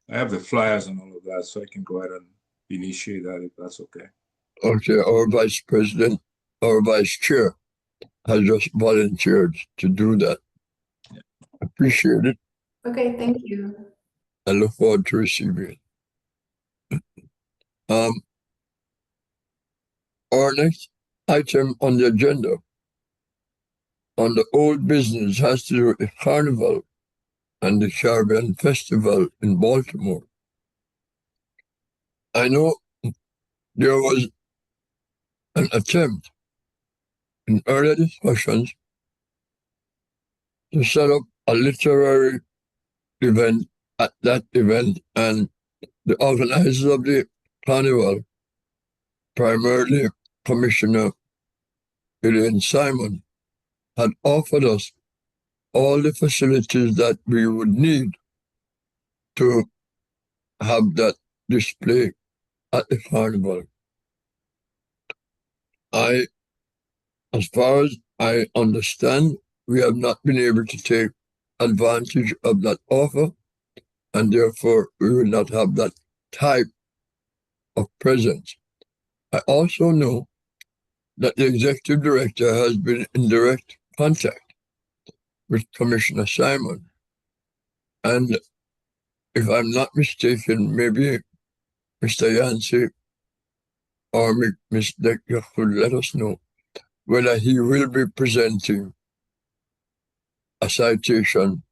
I have the flyers and all of that, so I can go ahead and initiate that if that's okay. Okay, our vice president, our vice chair has just volunteered to do that. Appreciate it. Okay, thank you. I look forward to receiving it. Our next item on the agenda on the old business has to do with the Carnival and the Caribbean Festival in Baltimore. I know there was an attempt in earlier discussions to set up a literary event at that event, and the organizers of the Carnival, primarily Commissioner Elaine Simon, had offered us all the facilities that we would need to have that display at the Carnival. As far as I understand, we have not been able to take advantage of that offer, and therefore we will not have that type of presence. I also know that the executive director has been in direct contact with Commissioner Simon, and if I'm not mistaken, maybe Mr. Yancey or Ms. Decker could let us know whether he will be presenting a citation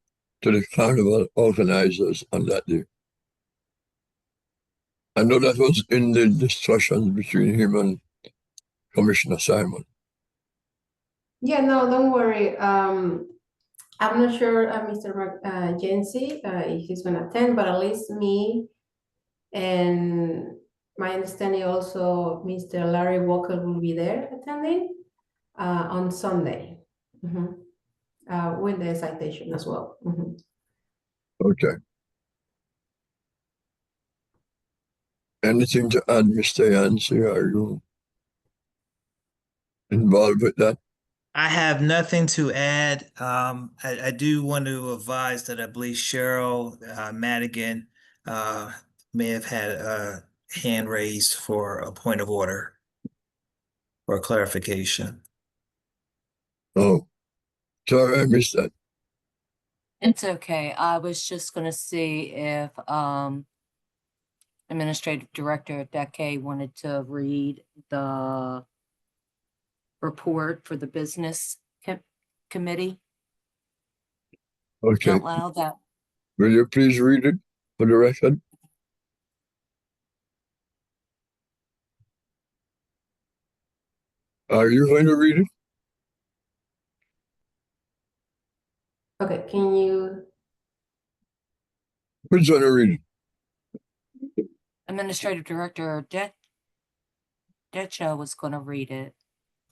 to the Carnival organizers on that day. I know that was in the discussions between him and Commissioner Simon. Yeah, no, don't worry. I'm not sure Mr. Yancey if he's going to attend, but at least me and my understanding also Mr. Larry Walker will be there attending on Sunday with the citation as well. Okay. Anything to add, Mr. Yancey? Are you involved with that? I have nothing to add. I do want to advise that I believe Cheryl Madigan may have had a hand raised for a point of order or clarification. Oh, sorry, I missed that. It's okay. I was just gonna see if Administrative Director Deke wanted to read the report for the business committee Okay. out loud. That Will you please read it for the record? Are you going to read it? Okay, can you? Who's going to read it? Administrative Director Decha was gonna read it.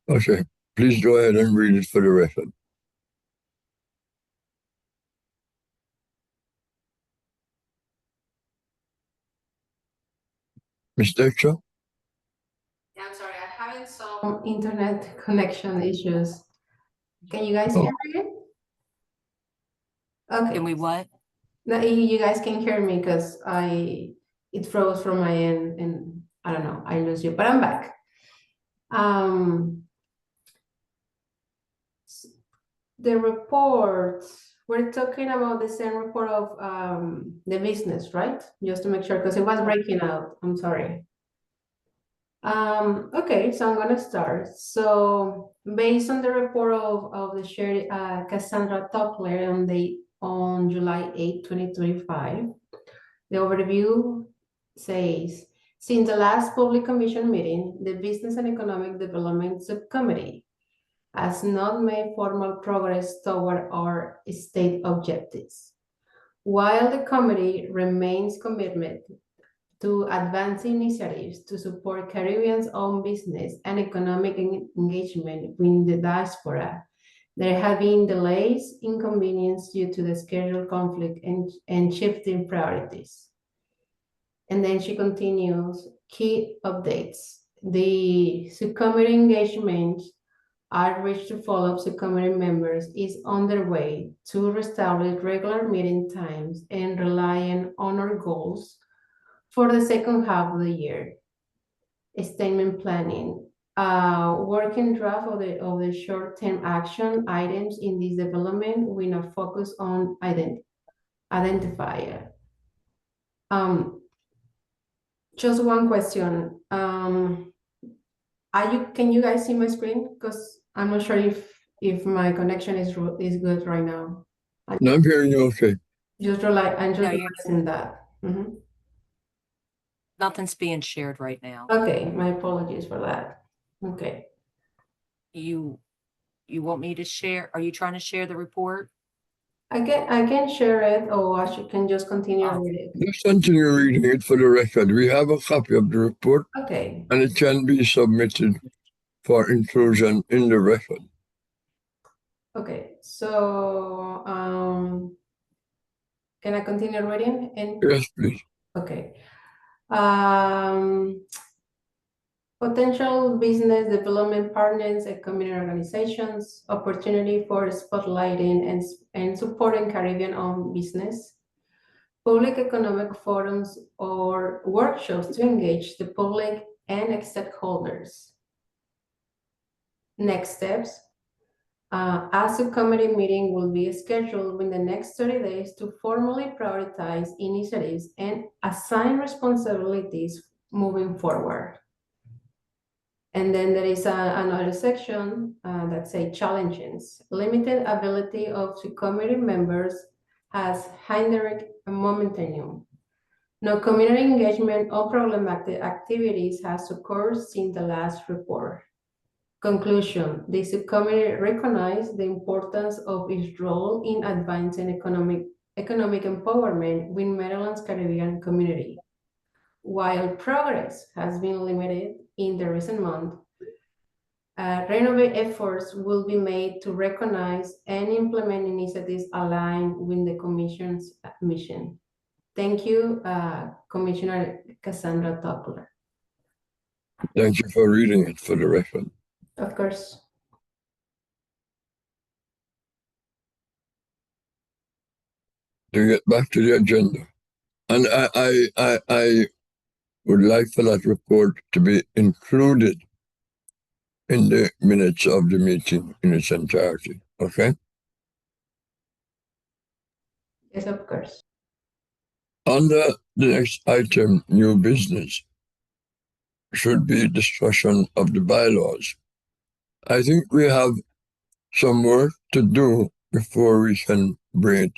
Okay, please go ahead and read it for the record. Ms. Decha? Yeah, I'm sorry, I'm having some internet connection issues. Can you guys hear me? Okay. Can we what? No, you guys can hear me because it froze from my end and I don't know, I lose you, but I'm back. The report, we're talking about the same report of the business, right? Just to make sure, because it was breaking out. I'm sorry. Okay, so I'm gonna start. So based on the report of the chair, Cassandra Toppler on July 8, 2025, the overview says, since the last public commission meeting, the Business and Economic Development Subcommittee has not made formal progress toward our state objectives. While the committee remains committed to advance initiatives to support Caribbean's own business and economic engagement with the diaspora, there have been delays, inconvenience due to the schedule conflict and shifting priorities. And then she continues, key updates. The subcommittee engagement outreach to follow-up subcommittee members is underway to reestablish regular meeting times and relying on our goals for the second half of the year. Statement planning. Working draft of the short-term action items in this development with a focus on identifier. Just one question. Can you guys see my screen? Because I'm not sure if my connection is good right now. No, I'm hearing you okay. I'm just Yeah, realizing that. Mhm. Nothing's being shared right now. Okay, my apologies for that. Okay. You want me to share? Are you trying to share the report? I can share it, or I can just continue Oh. with it. Just continue reading it for the record. We have a copy of the report Okay. and it can be submitted for inclusion in the record. Okay. So can I continue reading? Yes, please. Okay. Potential business development partners and community organizations, opportunity for spotlighting and supporting Caribbean-owned business, public economic forums or workshops to engage the public and stakeholders. Next steps. A subcommittee meeting will be scheduled within the next 30 days to formally prioritize initiatives and assign responsibilities moving forward. And then there is another section that says challenges. Limited ability of subcommittee members has hindered momentum. No community engagement or problematic activities has occurred since the last report. Conclusion, the subcommittee recognized the importance of its role in advancing economic empowerment with Maryland's Caribbean community. While progress has been limited in the recent months, renovate efforts will be made to recognize and implement initiatives aligned with the Commission's mission. Thank you, Commissioner Cassandra Toppler. Thank you for reading it for the record. Of course. To get back to the agenda. And I would like for that report to be included in the minutes of the meeting in its entirety. Okay? Yes, of course. Under the next item, new business, should be discussion of the bylaws. I think we have some work to do before we can bring it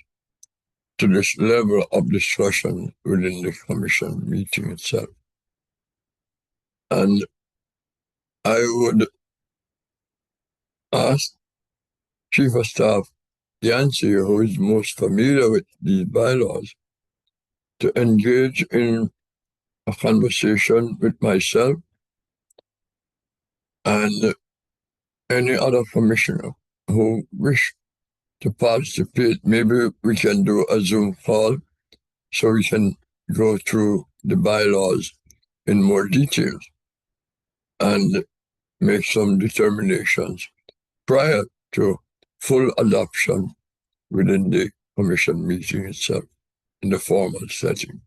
to this level of discussion within the commission meeting itself. And I would ask Chief of Staff Yancy, who is most familiar with these bylaws, to engage in a conversation with myself and any other commissioner who wish to participate. Maybe we can do a Zoom call so we can go through the bylaws in more detail and make some determinations prior to full adoption within the commission meeting itself in the formal setting.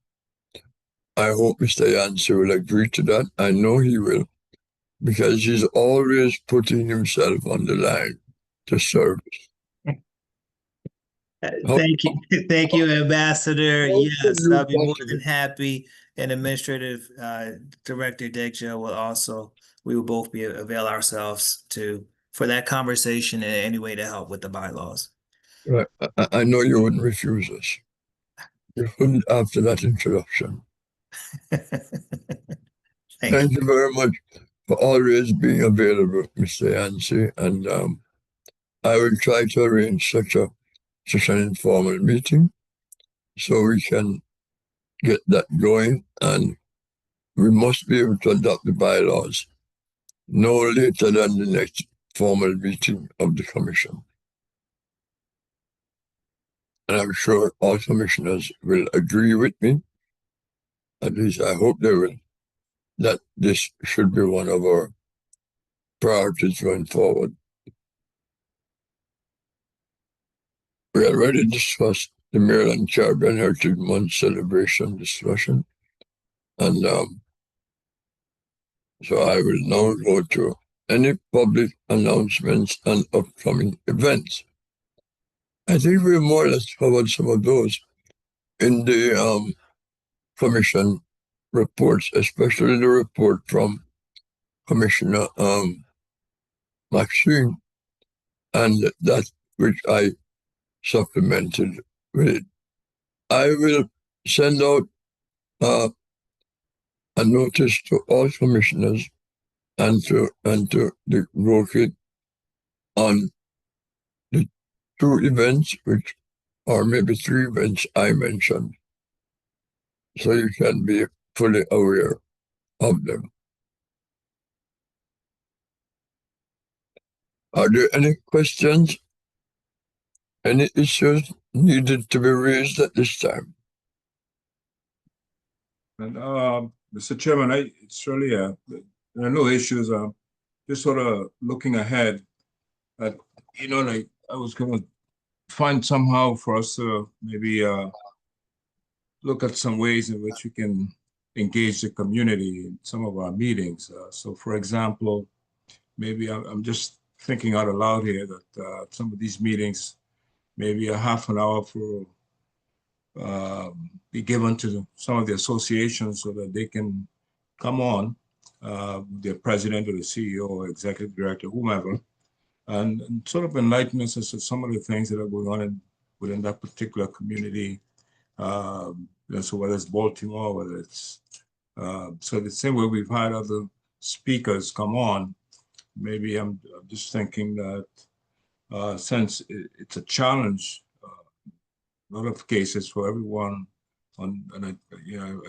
I hope Mr. Yancey will agree to that. I know he will, because he's always putting himself on the line to serve us. Thank you, thank you, Ambassador. How Yes, can you I'll be more than possibly- happy. And Administrative Director Deja will also, we will both be avail ourselves for that conversation in any way to help with the bylaws. Right. I know you wouldn't refuse us. You couldn't after that introduction. Thank Thank you. you very much for always being available, Mr. Yancey. And I will try to arrange such an informal meeting so we can get that going. And we must be able to adopt the bylaws no later than the next formal meeting of the commission. And I'm sure all commissioners will agree with me. At least I hope they will, that this should be one of our priorities going forward. We already discussed the Maryland Caribbean Heritage Month celebration discussion. And so I will now go to any public announcements and upcoming events. I think we more or less covered some of those in the commission reports, especially the report from Commissioner Maxine, and that which I supplemented with it. I will send out a notice to all commissioners and to the Rokit on the 2 events, which or maybe 3 events I mentioned, so you can be fully aware of them. Are there any questions? Any issues needed to be raised at this time? And Mr. Chairman, it's really there are no issues. Just sort of looking ahead at, like I was going to find somehow for us to maybe look at some ways in which we can engage the community in some of our meetings. So for example, maybe I'm just thinking out aloud here that some of these meetings, maybe a half an hour for be given to some of the associations so that they can come on, their president or the CEO or executive director, whomever, and sort of enlighten us as to some of the things that are going on within that particular community. So whether it's Baltimore, whether it's so the same way we've had other speakers come on, maybe I'm just thinking that since it's a challenge, a lot of cases for everyone and I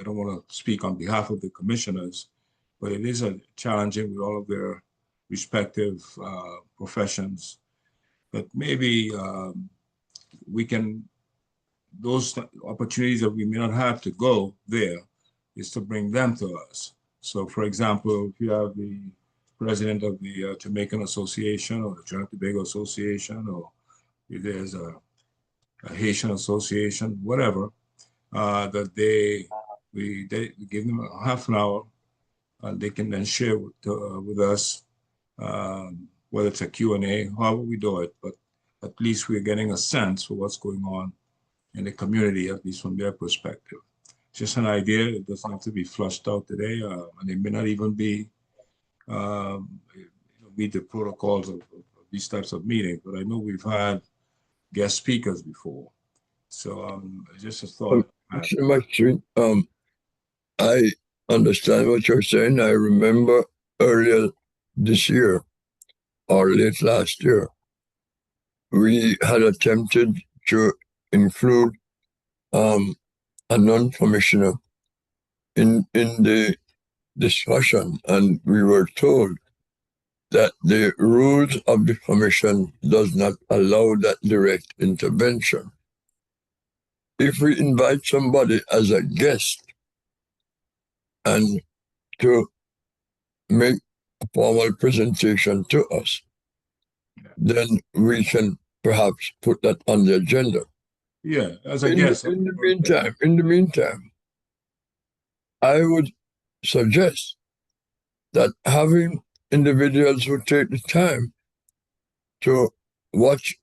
don't want to speak on behalf of the commissioners, but it is a challenging with all of their respective professions. But maybe we can, those opportunities that we may not have to go there is to bring them to us. So for example, if you have the president of the Jamaican Association or the Trinidad and Tobago Association, or if there's a Haitian Association, whatever, that we give them a half an hour and they can then share with us, whether it's a Q&A, however we do it, but at least we're getting a sense for what's going on in the community, at least from their perspective. It's just an idea. It doesn't have to be flushed out today, and it may not even be meet the protocols of these types of meetings, but I know we've had guest speakers before. So just a thought. I understand what you're saying. I remember earlier this year or late last year, we had attempted to include a non-commissioner in the discussion, and we were told that the rules of the commission does not allow that direct intervention. If we invite somebody as a guest and to make a formal presentation to us, then we can perhaps put that on the agenda. Yeah, as a guest. In the meantime, I would suggest that having individuals who take the time to watch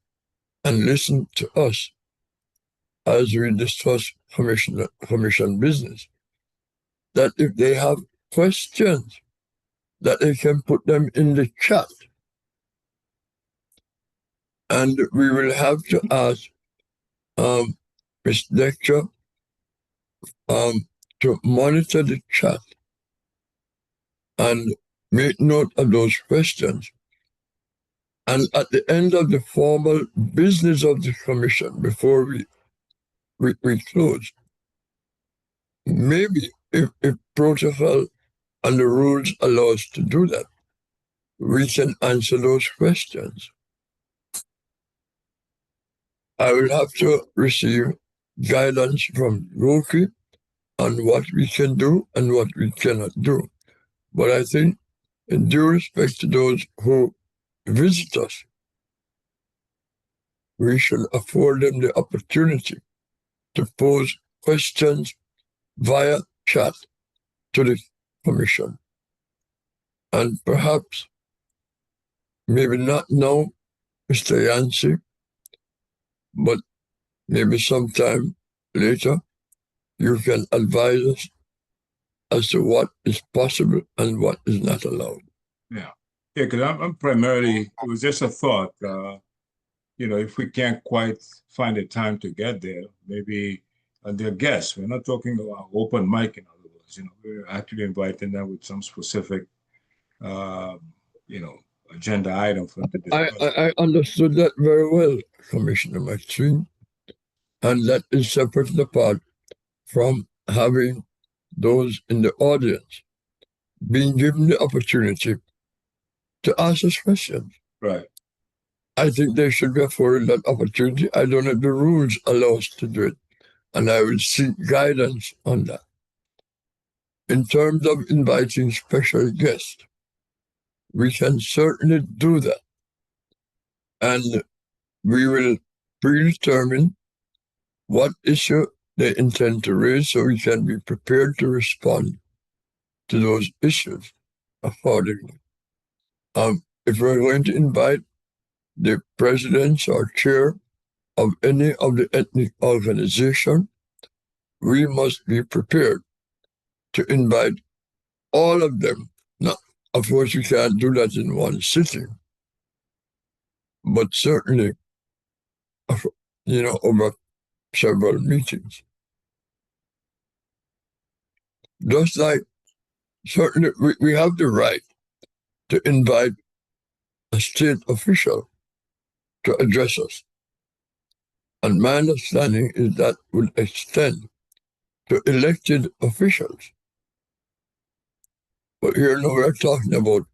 and listen to us as we discuss commission business, that if they have questions, that they can put them in the chat. And we will have to ask Ms. Dexter to monitor the chat and make note of those questions. And at the end of the formal business of the commission, before we close, maybe if protocol and the rules allow us to do that, we can answer those questions. I will have to receive guidance from Roki on what we can do and what we cannot do. But I think, in due respect to those who visit us, we should afford them the opportunity to pose questions via chat to the commission. And perhaps, maybe not now, Mr. Yancey, but maybe sometime later, you can advise us as to what is possible and what is not allowed. Yeah, because I'm primarily, it was just a thought, if we can't quite find the time to get there, maybe they're guests. We're not talking about open mic, in other words. We're actually inviting them with some specific, agenda item for them to discuss. I understood that very well, Commissioner McSween, and that is separate and apart from having those in the audience being given the opportunity to ask us questions. Right. I think they should be afforded that opportunity. I don't know if the rules allow us to do it, and I will seek guidance on that. In terms of inviting special guests, we can certainly do that. And we will predetermine what issue they intend to raise so we can be prepared to respond to those issues accordingly. If we're going to invite the president or chair of any of the ethnic organization, we must be prepared to invite all of them. Now, of course, we can't do that in one sitting, but certainly, over several meetings. Just like, certainly, we have the right to invite a state official to address us. And my understanding is that would extend to elected officials. But here now we're talking about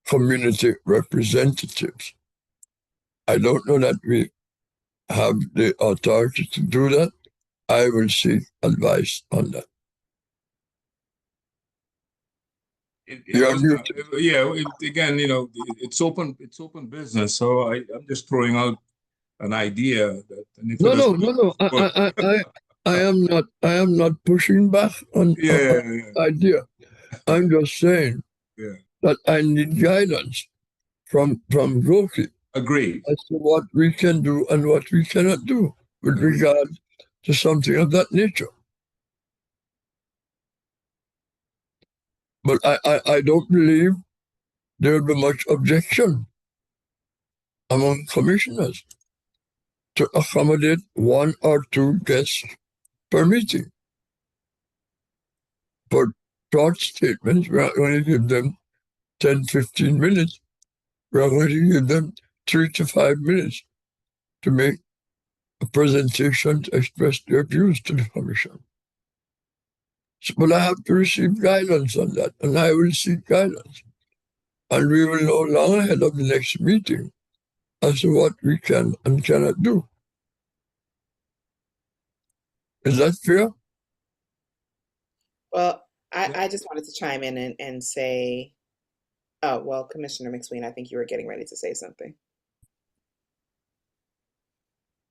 community representatives. I don't know that we have the authority to do that. I will seek advice on that. Again, it's open business. So I'm just throwing out an idea that. No. I am not pushing back on idea. I'm just saying that I need guidance from Roki. Agreed. As to what we can do and what we cannot do with regard to something of that nature. But I don't believe there will be much objection among commissioners to accommodate one or two guests per meeting. For short statements, we're not going to give them 10, 15 minutes. We're going to give them 3 to 5 minutes to make a presentation to express their views to the commission. But I have to receive guidance on that, and I will seek guidance. And we will know long ahead of the next meeting as to what we can and cannot do. Is that fair? Well, I just wanted to chime in and say, Commissioner McSween, I think you were getting ready to say something.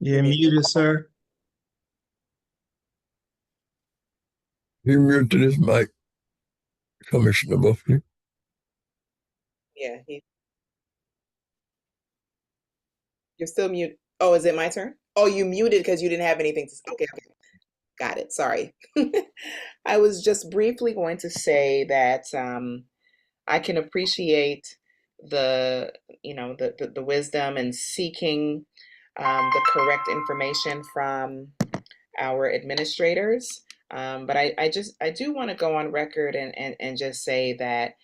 You're muted, sir. He muted his mic, Commissioner Buffy. Yeah, you're still mute. Oh, is it my turn? Oh, you muted because you didn't have anything to say. Okay, okay. Got it. Sorry. I was just briefly going to say that I can appreciate the, the wisdom and seeking the correct information from our administrators. But I do want to go on record and just say that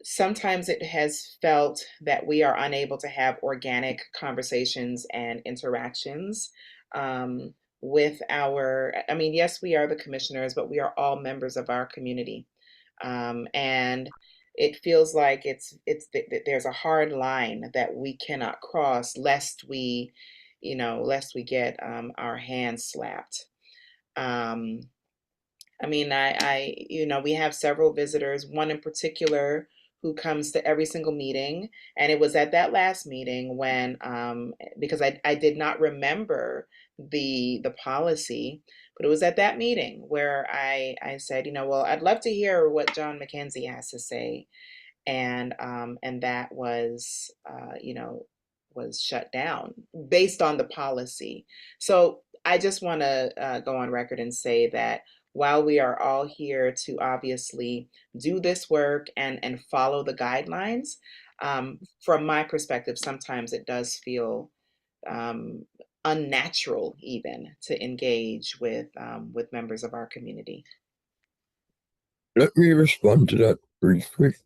sometimes it has felt that we are unable to have organic conversations and interactions with I mean, yes, we are the commissioners, but we are all members of our community. And it feels like there's a hard line that we cannot cross lest we get our hands slapped. I mean, we have several visitors, one in particular who comes to every single meeting. And it was at that last meeting when, because I did not remember the policy, but it was at that meeting where I said, well, I'd love to hear what John McKenzie has to say. And that was, was shut down based on the policy. So I just want to go on record and say that while we are all here to obviously do this work and follow the guidelines, from my perspective, sometimes it does feel unnatural even to engage with members of our community. Let me respond to that really quick.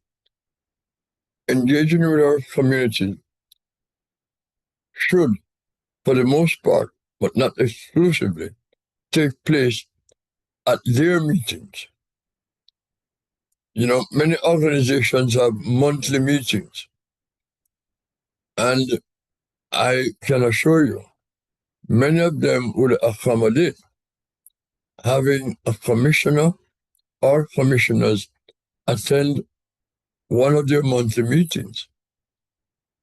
Engaging with our community should, for the most part, but not exclusively, take place at their meetings. Many organizations have monthly meetings, and I can assure you, many of them would accommodate having a commissioner or commissioners attend one of their monthly meetings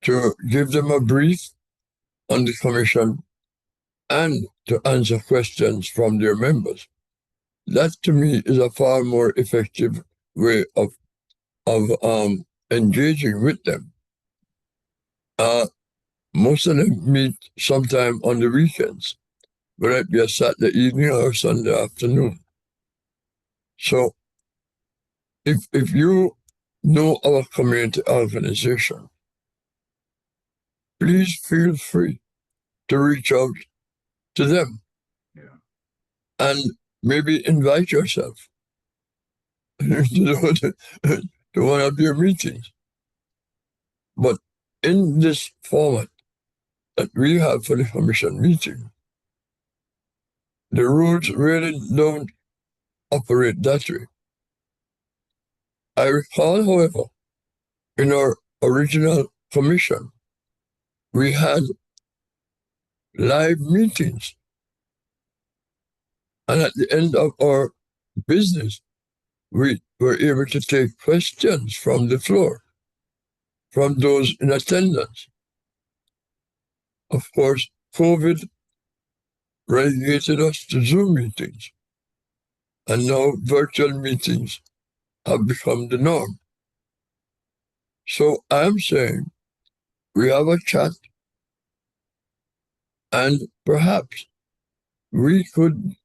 to give them a brief on the commission and to answer questions from their members. That to me is a far more effective way of engaging with them. Most of them meet sometime on the weekends, whether it be a Saturday evening or Sunday afternoon. So if you know our community organization, please feel free to reach out to them. Yeah. And maybe invite yourself to one of your meetings. But in this format that we have for the commission meeting, the rules really don't operate that way. I recall, however, in our original commission, we had live meetings. And at the end of our business, we were able to take questions from the floor, from those in attendance. Of course, COVID relegated us to Zoom meetings, and now virtual meetings have become the norm. So I'm saying we have a chat, and perhaps we could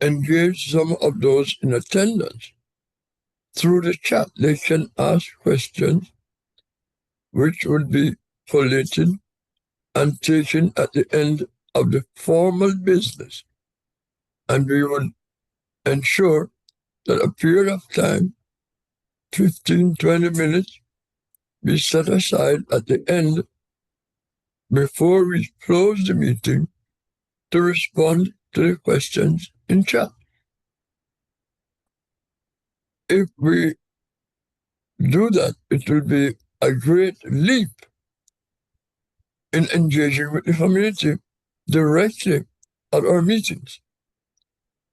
engage some of those in attendance. Through the chat, they can ask questions which would be collated and taken at the end of the formal business. And we would ensure that a period of time, 15, 20 minutes, be set aside at the end before we close the meeting to respond to the questions in chat. If we do that, it will be a great leap in engaging with the community directly at our meetings.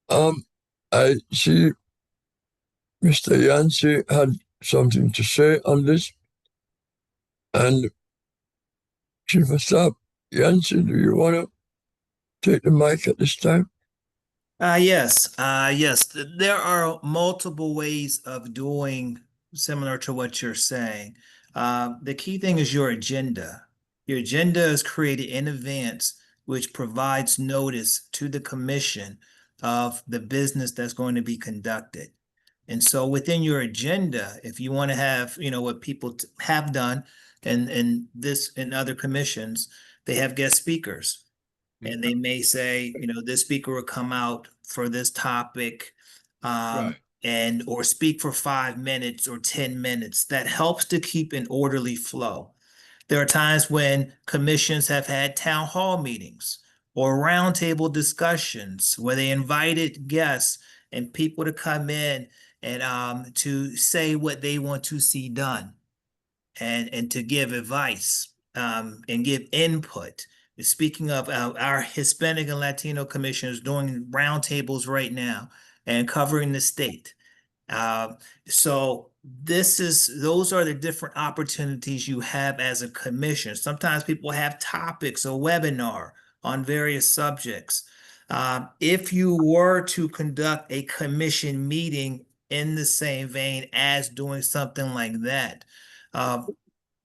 I see Mr. Yancey had something to say on this. And Chief of Staff, Yancey, do you want to take the mic at this time? Yes. There are multiple ways of doing similar to what you're saying. The key thing is your agenda. Your agenda is created in advance which provides notice to the commission of the business that's going to be conducted. And so within your agenda, if you want to have, what people have done and this and other commissions, they have guest speakers. And they may say, this speaker will come out for this topic, Right. and or speak for 5 minutes or 10 minutes. That helps to keep an orderly flow. There are times when commissions have had town hall meetings or roundtable discussions where they invited guests and people to come in and to say what they want to see done and to give advice and give input. Speaking of our Hispanic and Latino commissioners doing roundtables right now and covering the state. So those are the different opportunities you have as a commission. Sometimes people have topics, a webinar on various subjects. If you were to conduct a commission meeting in the same vein as doing something like that,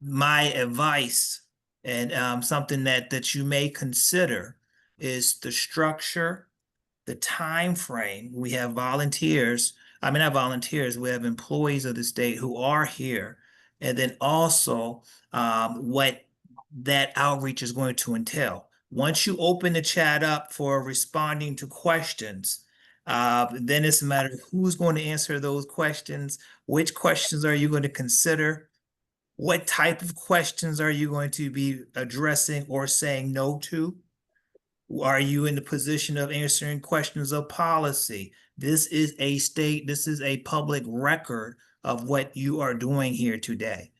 my advice and something that you may consider is the structure, the time frame. We have volunteers. I mean, not volunteers. We have employees of the state who are here, and then also what that outreach is going to entail. Once you open the chat up for responding to questions, then it's a matter of who's going to answer those questions. Which questions are you going to consider? What type of questions are you going to be addressing or saying no to? Are you in the position of answering questions of policy? This is a public record of what you are doing here today.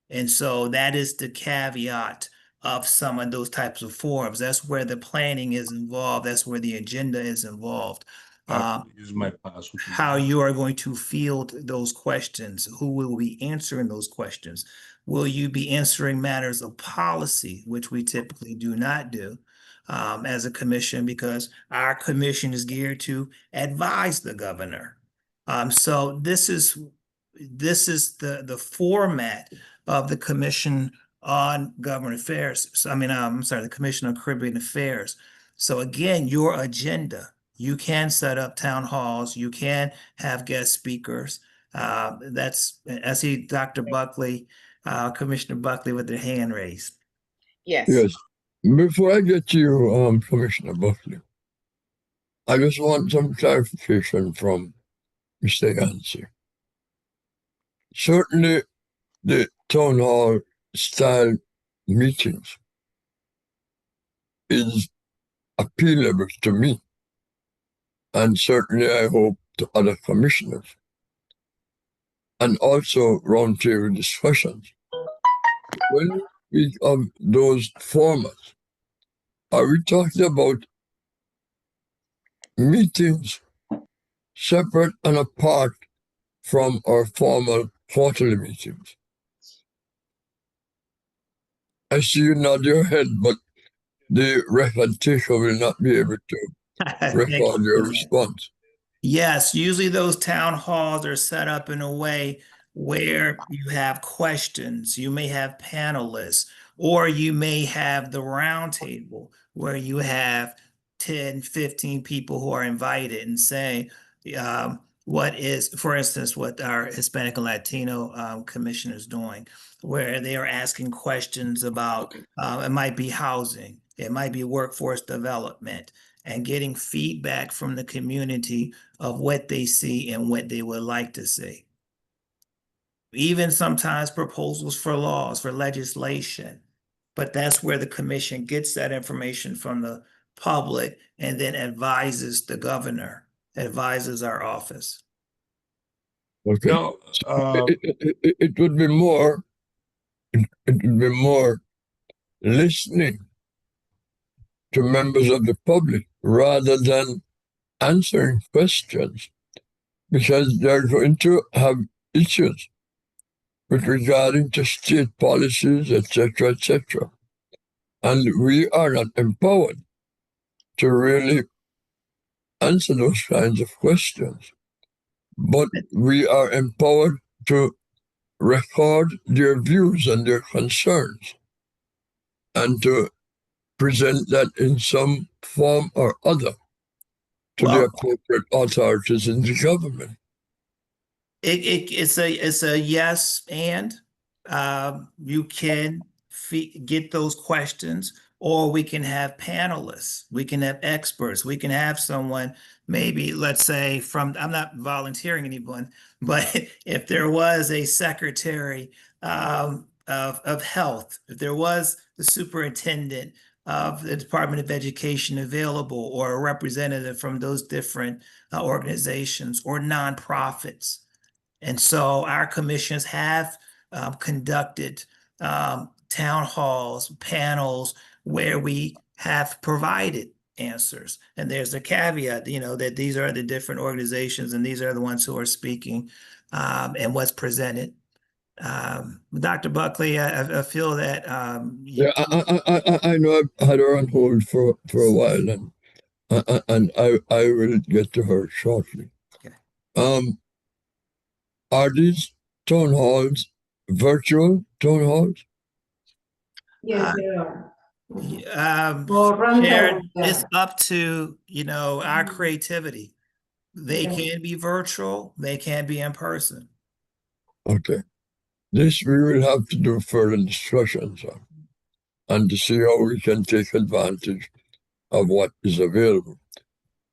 And so that is the caveat of some of those types of forums. That's where the planning is involved. That's where the agenda is involved. Use my password. How you are going to field those questions, who will be answering those questions. Will you be answering matters of policy, which we typically do not do as a commission, because our commission is geared to advise the governor. So this is the format of the Commission on Government Affairs. So, I'm sorry, the Commission on Caribbean Affairs. So again, your agenda. You can set up town halls. You can have guest speakers. I see Dr. Buckley, Commissioner Buckley with their hand raised. Yes. Yes. Before I get to you, Commissioner Buckley, I just want some clarification from Mr. Yancey. Certainly, the town hall style meetings is appealable to me. And certainly I hope to other commissioners. And also roundtable discussions. When we speak of those formats, are we talking about meetings separate and apart from our formal quarterly meetings? I see you nod your head, but the record taker will not be able to record your response. Yes, usually those town halls are set up in a way where you have questions, you may have panelists, or you may have the round table where you have 10, 15 people who are invited and say, what is, for instance, what our Hispanic and Latino commission is doing, where they are asking questions about, it might be housing, it might be workforce development, and getting feedback from the community of what they see and what they would like to see. Even sometimes proposals for laws, for legislation. But that's where the commission gets that information from the public and then advises the governor, advises our office. Okay. No, It would be more, it would be more listening to members of the public rather than answering questions, because they're going to have issues with regarding to state policies, etc., etc. And we are not empowered to really answer those kinds of questions. But we are empowered to record their views and their concerns and to present that in some form or other to the Well- appropriate authorities in the government. It's a yes, and you can get those questions, or we can have panelists, we can have experts, we can have someone, maybe, let's say I'm not volunteering anyone, but if there was a secretary of health, if there was the superintendent of the Department of Education available, or a representative from those different organizations or nonprofits. And so our commissions have conducted town halls, panels, where we have provided answers. And there's a caveat, that these are the different organizations and these are the ones who are speaking and what's presented. Dr. Buckley, I feel that Yeah, I know I've had her on hold for a while, and I will get to her shortly. Okay. Are these town halls virtual town halls? Yes, they are. Or run Chair, towns, it's yeah. up to, our creativity. They Okay. can be virtual, they can be in person. Okay. This we will have to do further discussions on, and to see how we can take advantage of what is available.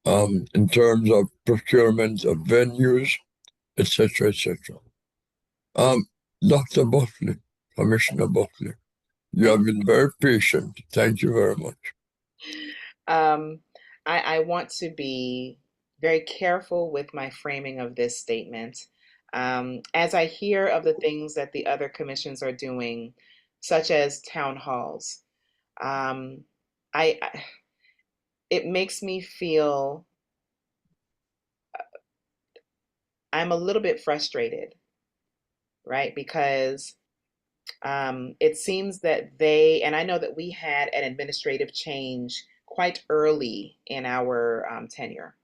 In terms of procurement of venues, etc., etc. Dr. Buckley, Commissioner Buckley, you have been very patient. Thank you very much. I want to be very careful with my framing of this statement. As I hear of the things that the other commissions are doing, such as town halls, it makes me feel I'm a little bit frustrated, right? Because it seems that and I know that we had an administrative change quite early in our tenure,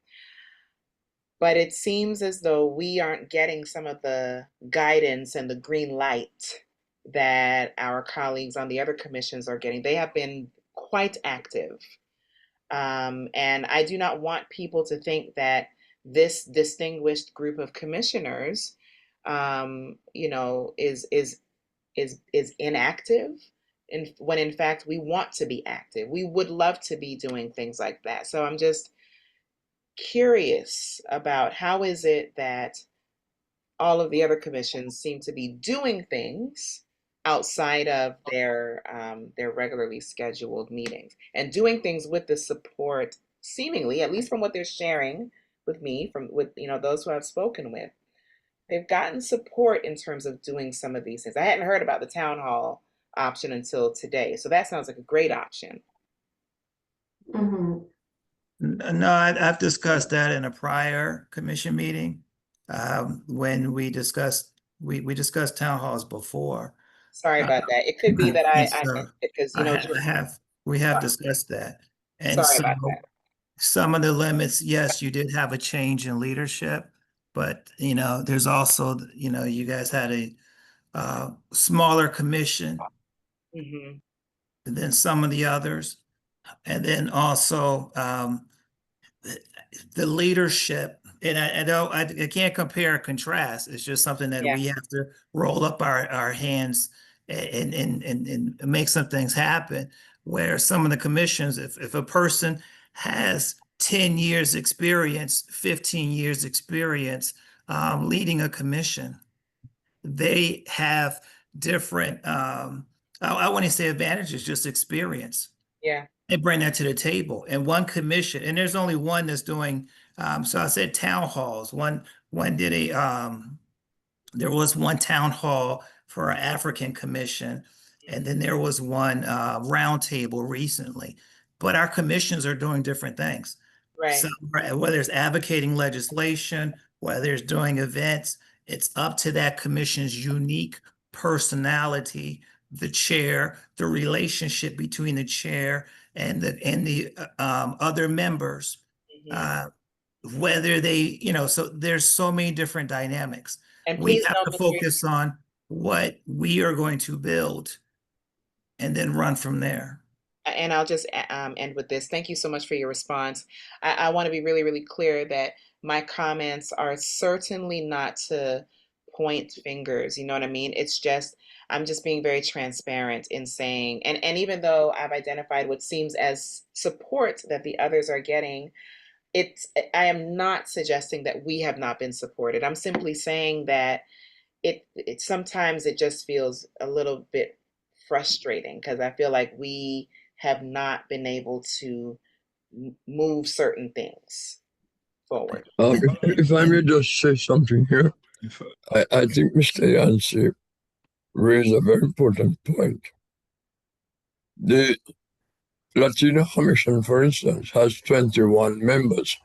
but it seems as though we aren't getting some of the guidance and the green light that our colleagues on the other commissions are getting. They have been quite active. And I do not want people to think that this distinguished group of commissioners, is inactive, when in fact we want to be active. We would love to be doing things like that. So I'm just curious about how is it that all of the other commissions seem to be doing things outside of their regularly scheduled meetings, and doing things with the support, seemingly, at least from what they're sharing with me, with those who I've spoken with. They've gotten support in terms of doing some of these things. I hadn't heard about the town hall option until today, so that sounds like a great option. Mhm. No, I've discussed that in a prior commission meeting. When we discussed town halls before. Sorry about that. It could be that Yes, I sir. because We have discussed that. And Sorry so about that. some of the limits, yes, you did have a change in leadership, but there's also, you guys had a smaller commission Mhm. than some of the others. And then also the leadership, and I can't compare or contrast. It's just something that Yeah. we have to roll up our hands and make some things happen. Where some of the commissions, if a person has 10 years experience, 15 years experience leading a commission, they have different, I wouldn't say advantages, just experience. Yeah. And bring that to the table. And one commission, and there's only one that's doing, so I said town halls. One did there was one town hall for our African commission, and then there was one roundtable recently. But our commissions are doing different things. Right. So whether it's advocating legislation, whether it's doing events, it's up to that commission's unique personality, the chair, the relationship between the chair and the other members, whether they, so there's so many different dynamics. And We please have don't to focus on what we are going to build and then run from there. And I'll just end with this. Thank you so much for your response. I want to be really, really clear that my comments are certainly not to point fingers. You know what I mean? It's just, I'm just being very transparent in saying, and even though I've identified what seems as support that the others are getting, I am not suggesting that we have not been supported. I'm simply saying that it sometimes it just feels a little bit frustrating because I feel like we have not been able to move certain things forward. If I may just say something here, If, I think Mr. Yancey raised a very important point. The Latino Commission, for instance, has 21 members.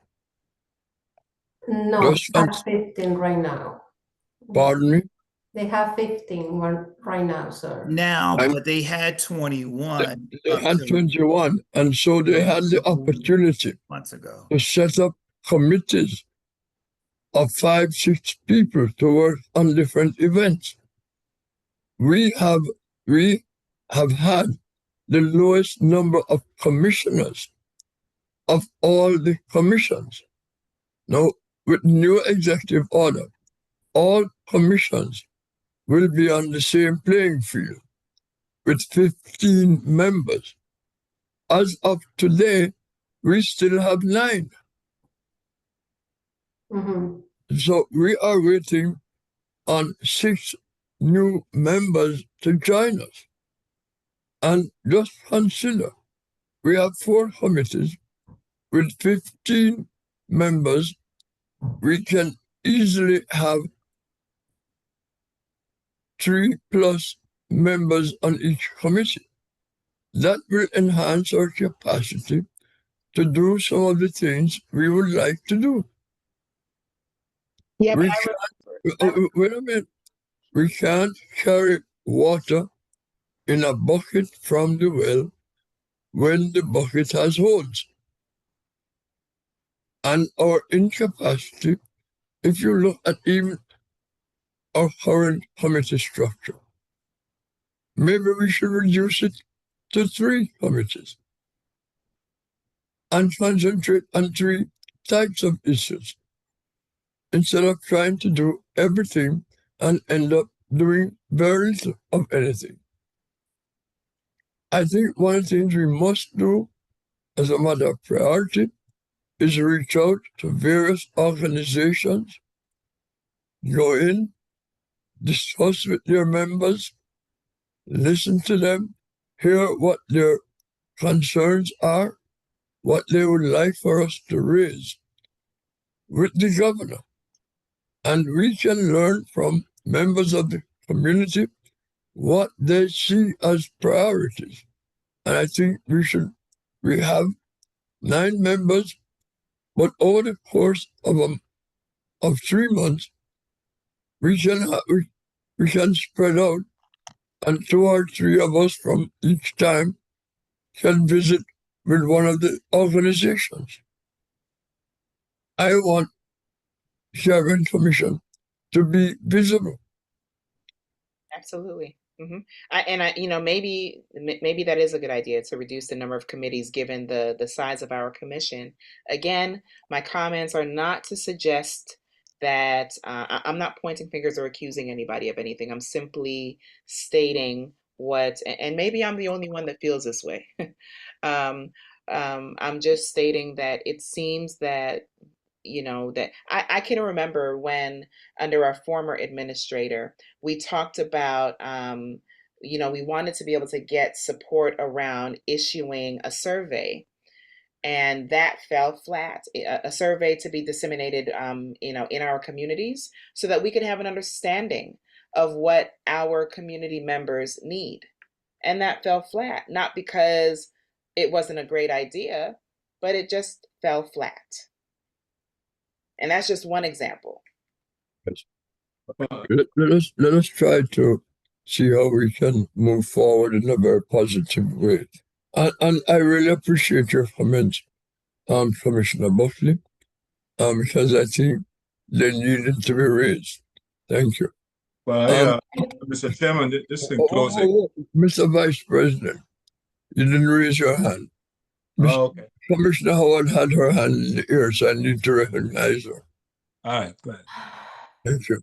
No, Just they have 15 right now. Pardon me? They have 15 right now, sir. Now, I'm- but they had 21 They up had to 21, and so they had the opportunity months ago. to set up committees of 5, 6 people to work on different events. We have had the lowest number of commissioners of all the commissions. Now, with new executive order, all commissions will be on the same playing field with 15 members. As of today, we still have 9. Mhm. So we are waiting on 6 new members to join us. And just consider, we have 4 committees with 15 members. We can easily have 3+ members on each committee. That will enhance our capacity to do some of the things we would like to do. Yeah, We but can't, wait a minute. We can't carry water in a bucket from the well when the bucket has holes. And our incapacity, if you look at even our current committee structure, maybe we should reduce it to 3 committees and concentrate on 3 types of issues instead of trying to do everything and end up doing very little of anything. I think one of the things we must do as a matter of priority is reach out to various organizations, go in, discuss with their members, listen to them, hear what their concerns are, what they would like for us to raise with the governor. And we can learn from members of the community what they see as priorities. And I think we have 9 members, but over the course of 3 months, we can spread out, and 2 or 3 of us from each time can visit with one of the organizations. I want Sharing Commission to be visible. absolutely. Maybe that is a good idea to reduce the number of committees given the size of our commission. Again, my comments are not to suggest that I'm not pointing fingers or accusing anybody of anything. I'm simply stating and maybe I'm the only one that feels this way. I'm just stating that it seems that that I can remember when under our former administrator, we talked about, we wanted to be able to get support around issuing a survey, and that fell flat. A survey to be disseminated, in our communities so that we could have an understanding of what our community members need. And that fell flat, not because it wasn't a great idea, but it just fell flat. And that's just one example. Let us try to see how we can move forward in a very positive way. And I really appreciate your comments, Commissioner Buckley, because I think they needed to be raised. Thank you. Well, Mr. Chairman, just in closing. Mr. Vice President, You didn't raise your hand. Oh, okay. Commissioner Howard had her hand in the air, so I need to recognize her. All right, go ahead. Thank you.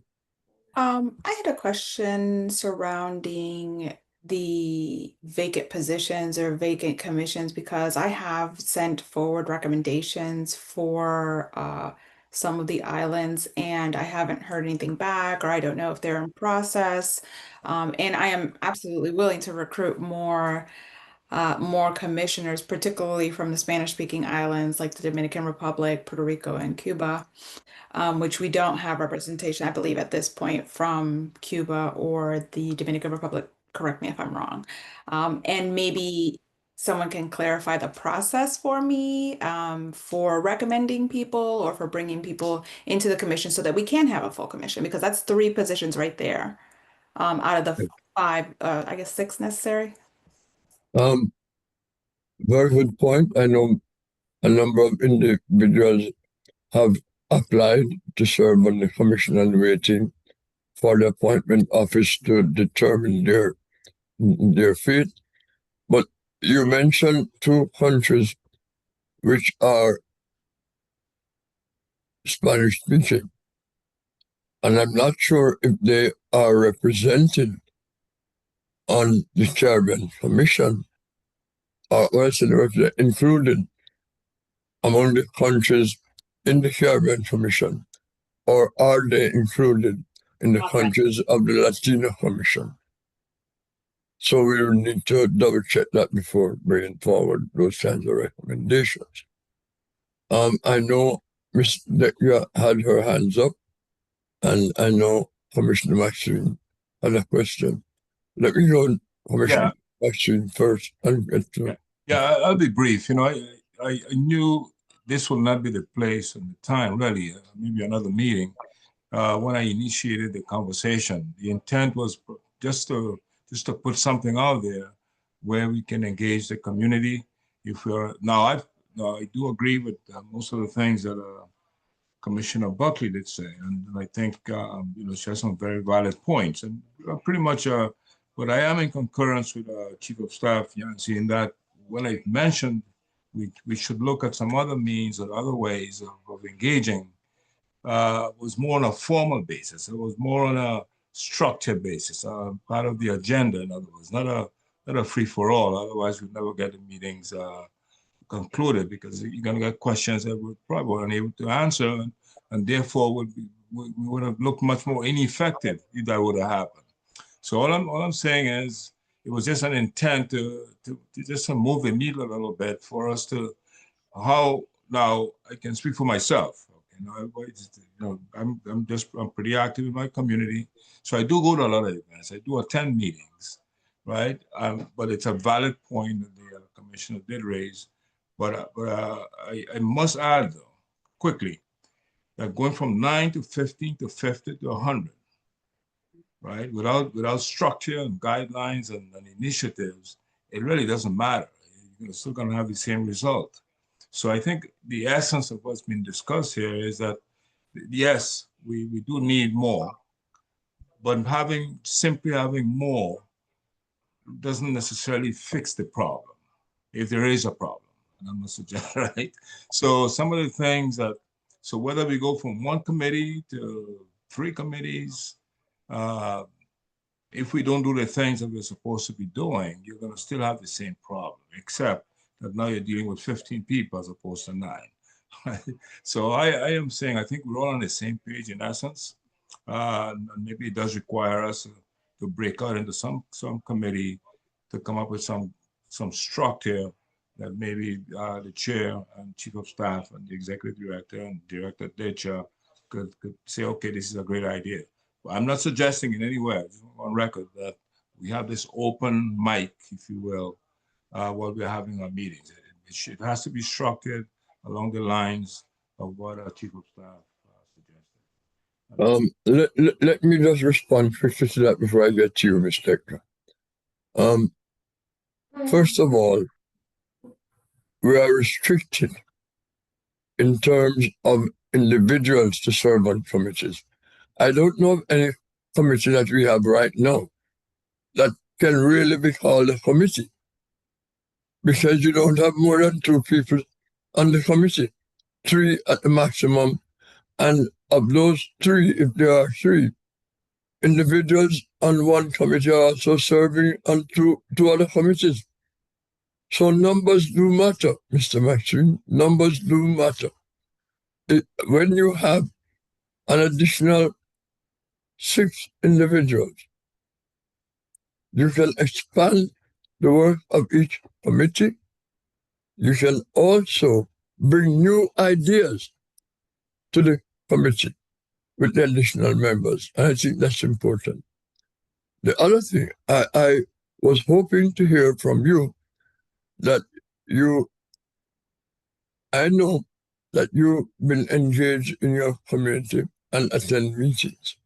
I had a question surrounding the vacant positions or vacant commissions because I have sent forward recommendations for some of the islands and I haven't heard anything back or I don't know if they're in process. And I am absolutely willing to recruit more commissioners, particularly from the Spanish-speaking islands like the Dominican Republic, Puerto Rico, and Cuba. Which we don't have representation, I believe, at this point from Cuba or the Dominican Republic. Correct me if I'm wrong. And maybe someone can clarify the process for me for recommending people or for bringing people into the commission so that we can have a full commission because that's 3 positions right there out of the 5, I guess 6 necessary. Very good point. I know a number of individuals have applied to serve on the commission and waiting for the appointment office to determine their fate. But you mentioned 2 countries which are Spanish speaking, and I'm not sure if they are represented on the Caribbean Commission or else they're included among the countries in the Caribbean Commission, or are they included in the countries of the Latino Commission? So we will need to double check that before bringing forward those kinds of recommendations. I know Ms. Decker had her hands up, and I know Commissioner Maxine had a question. Let me go, Commissioner Maxine first, and get to. Yeah, I'll be brief. You know, I knew this will not be the place and the time, really, maybe another meeting, when I initiated the conversation. The intent was just to put something out there where we can engage the community. If we're now, I do agree with most of the things that Commissioner Buckley did say, and I think you know, she has some very valid points, and pretty much. But I am in concurrence with Chief of Staff Yancey in that when I mentioned we should look at some other means or other ways of engaging was more on a formal basis. It was more on a structured basis, part of the agenda, in other words, not a free-for-all. Otherwise, we'd never get the meetings concluded because you're going to get questions that we're probably unable to answer, and therefore we would have looked much more ineffective if that would have happened. So all I'm saying is it was just an intent to just move the needle a little bit for us to how now I can speak for myself. I'm pretty active in my community, so I do go to a lot of events. I do attend meetings, right? But it's a valid point that the commissioner did raise. But I must add though quickly that going from 9 to 15 to 50 to 100, right? Without structure and guidelines and initiatives, it really doesn't matter. You're still going to have the same result. So I think the essence of what's been discussed here is that, yes, we do need more, but simply having more doesn't necessarily fix the problem, if there is a problem. And I'm not suggesting, right? So some of the things so whether we go from 1 committee to 3 committees, if we don't do the things that we're supposed to be doing, you're going to still have the same problem, except that now you're dealing with 15 people as opposed to 9. So I am saying I think we're all on the same page in essence. And maybe it does require us to break out into some committee to come up with some structure that maybe the chair and chief of staff and the executive director and director Decha could say, okay, this is a great idea. But I'm not suggesting in any way, on record, that we have this open mic, if you will, while we're having our meetings. It has to be structured along the lines of what our chief of staff suggested. Let me just respond quickly to that before I get to you, Ms. Decker. First of all, we are restricted in terms of individuals to serve on committees. I don't know of any committee that we have right now that can really be called a committee. because you don't have more than 2 people on the committee, 3 at the maximum. And of those 3, if there are 3, individuals on one committee are also serving on two other committees. So numbers do matter, Mr. McSween. Numbers do matter. When you have an additional 6 individuals, you can expand the work of each committee. You can also bring new ideas to the committee with the additional members. And I think that's important. The other thing, I was hoping to hear from you that I know that you've been engaged in your community and attend meetings.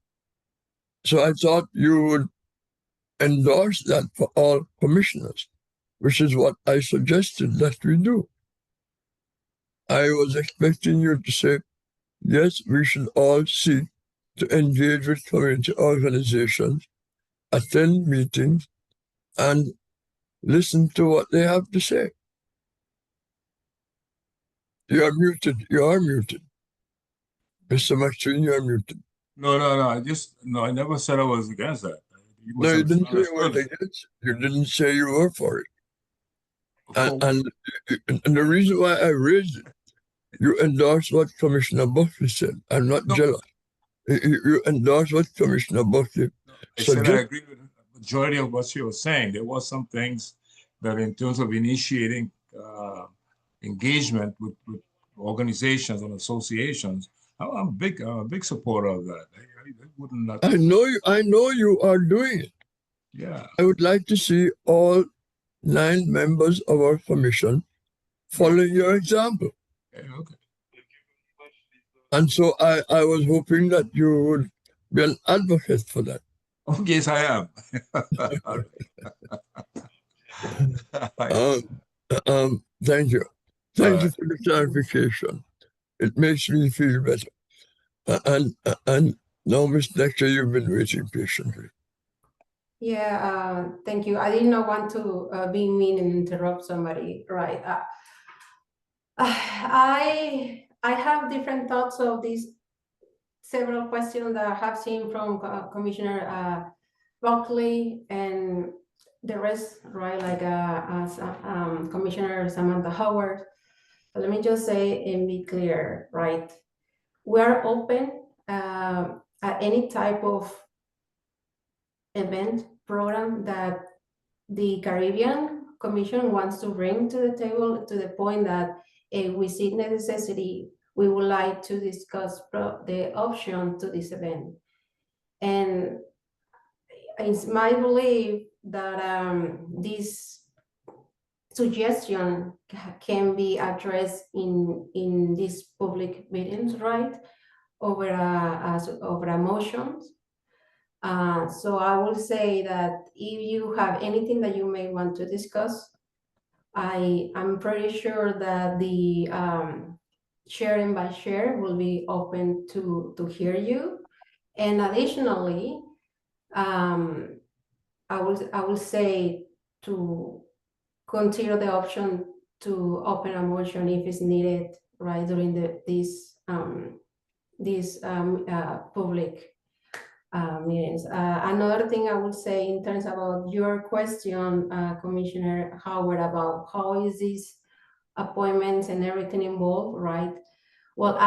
So I thought you would endorse that for all commissioners, which is what I suggested that we do. I was expecting you to say, yes, we should all seek to engage with community organizations, attend meetings, and listen to what they have to say. You are muted. You are muted. Mr. McSween, you are muted. No, I never said I was against that. You No, you didn't say you misunderstood. were against. You didn't say you were for it. Oh, And the reason why I raised it, you endorse what Commissioner Buckley said. I'm not No. jealous. You endorse what Commissioner Buckley I said I suggested. agree with the majority of what you were saying. There was some things that in terms of initiating engagement with organizations and associations, I'm a big supporter of that. I wouldn't not, I know you are doing it. yeah. I would like to see all 9 members of our commission following your example. Yeah, okay. And so I was hoping that you would be an advocate for that. Oh, yes, I am. Thank you. Thank you right. for the clarification. It makes me feel better. And now, Ms. Dexter, you've been waiting patiently. Yeah, thank you. I did not want to be mean and interrupt somebody, right? I have different thoughts of these several questions that I have seen from Commissioner Buckley and the rest, right? Like Commissioner Samantha Howard. But let me just say and be clear, right? We are open at any type of event program that the Caribbean Commission wants to bring to the table, to the point that if we see the necessity, we would like to discuss the option to this event. And it's my belief that this suggestion can be addressed in these public meetings, right? Over a motion. So I will say that if you have anything that you may want to discuss, I'm pretty sure that the chair and vice chair will be open to hear you. And additionally, I will say to consider the option to open a motion if it's needed, right, during these public meetings. Another thing I would say in terms about your question, Commissioner Howard, about how is these appointments and everything involved, right? Well,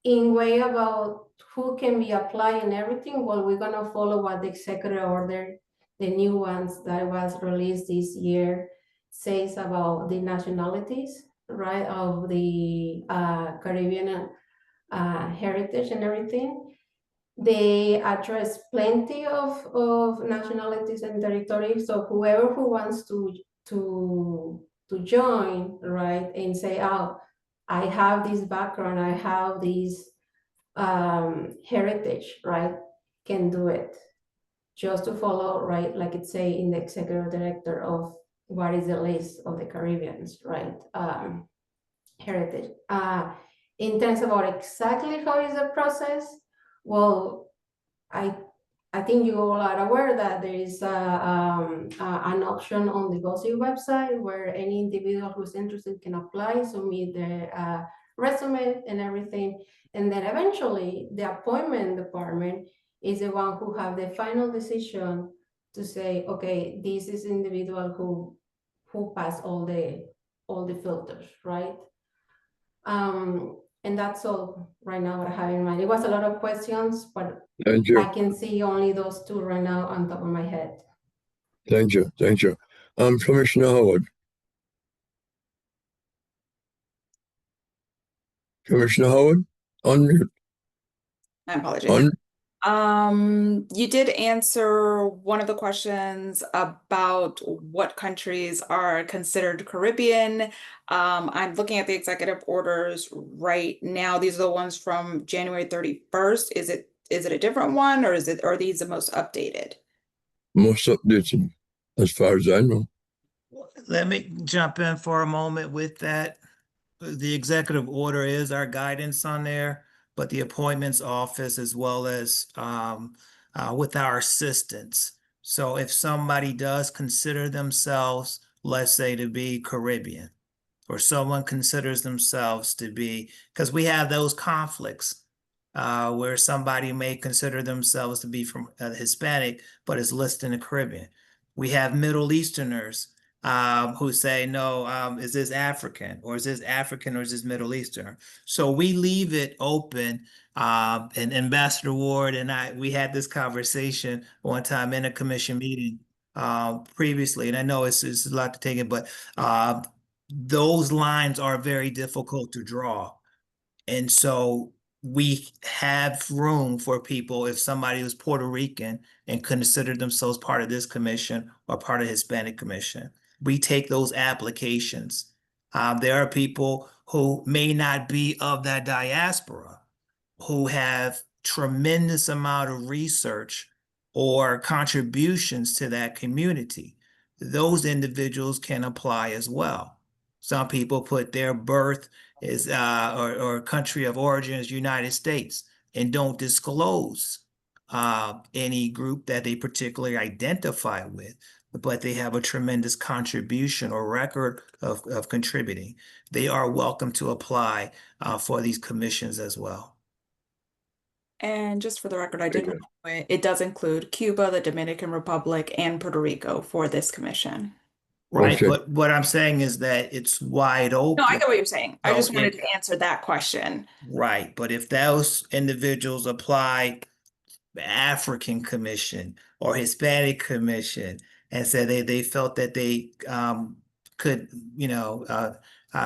in way about who can be applied and everything, well, we're gonna follow what the executive order, the new ones that was released this year, says about the nationalities, right, of the Caribbean heritage and everything. They address plenty of nationalities and territories. So whoever who wants to join, right, and say, oh, I have this background, I have this heritage, right, can do it. Just to follow, right, like it say in the executive director of what is the list of the Caribbeans, right, heritage. In terms about exactly how is the process, well, I think you all are aware that there is an option on the BOSI website where any individual who's interested can apply, submit their resume and everything. And then eventually the appointment department is the one who have the final decision to say, okay, this is individual who passed all the filters, right? And that's all right now what I have in mind. It was a lot of questions, but Thank you. I can see only those two right now on top of my head. Thank you. Thank you. Commissioner Howard. Commissioner Howard, unmute. My apologies. You did answer one of the questions about what countries are considered Caribbean. I'm looking at the executive orders right now. These are the ones from January 31st. Is it a different one, or are these the most updated? Most updated, as far as I know. Let me jump in for a moment with that. The executive order is our guidance on there, but the appointments office as well as with our assistants. So if somebody does consider themselves, let's say, to be Caribbean, or someone considers themselves to be, because we have those conflicts where somebody may consider themselves to be from Hispanic, but is listed in the Caribbean. We have Middle Easterners who say, no, is this African, or is this African, or is this Middle Eastern? So we leave it open. And Ambassador Ward and we had this conversation one time in a commission meeting previously, and I know it's a lot to take in, but those lines are very difficult to draw. And so we have room for people, if somebody was Puerto Rican and considered themselves part of this commission or part of Hispanic commission, we take those applications. There are people who may not be of that diaspora, who have tremendous amount of research or contributions to that community. Those individuals can apply as well. Some people put their birth is or country of origin is United States and don't disclose any group that they particularly identify with, but they have a tremendous contribution or record of contributing. They are welcome to apply for these commissions as well. And just for the record, I did it does include Cuba, the Dominican Republic, and Puerto Rico for this commission. Right, Okay. but what I'm saying is that it's wide open. No, I get what you're saying. I just Okay. wanted to answer that question. Right, but if those individuals apply the African Commission or Hispanic Commission and said they felt that they could,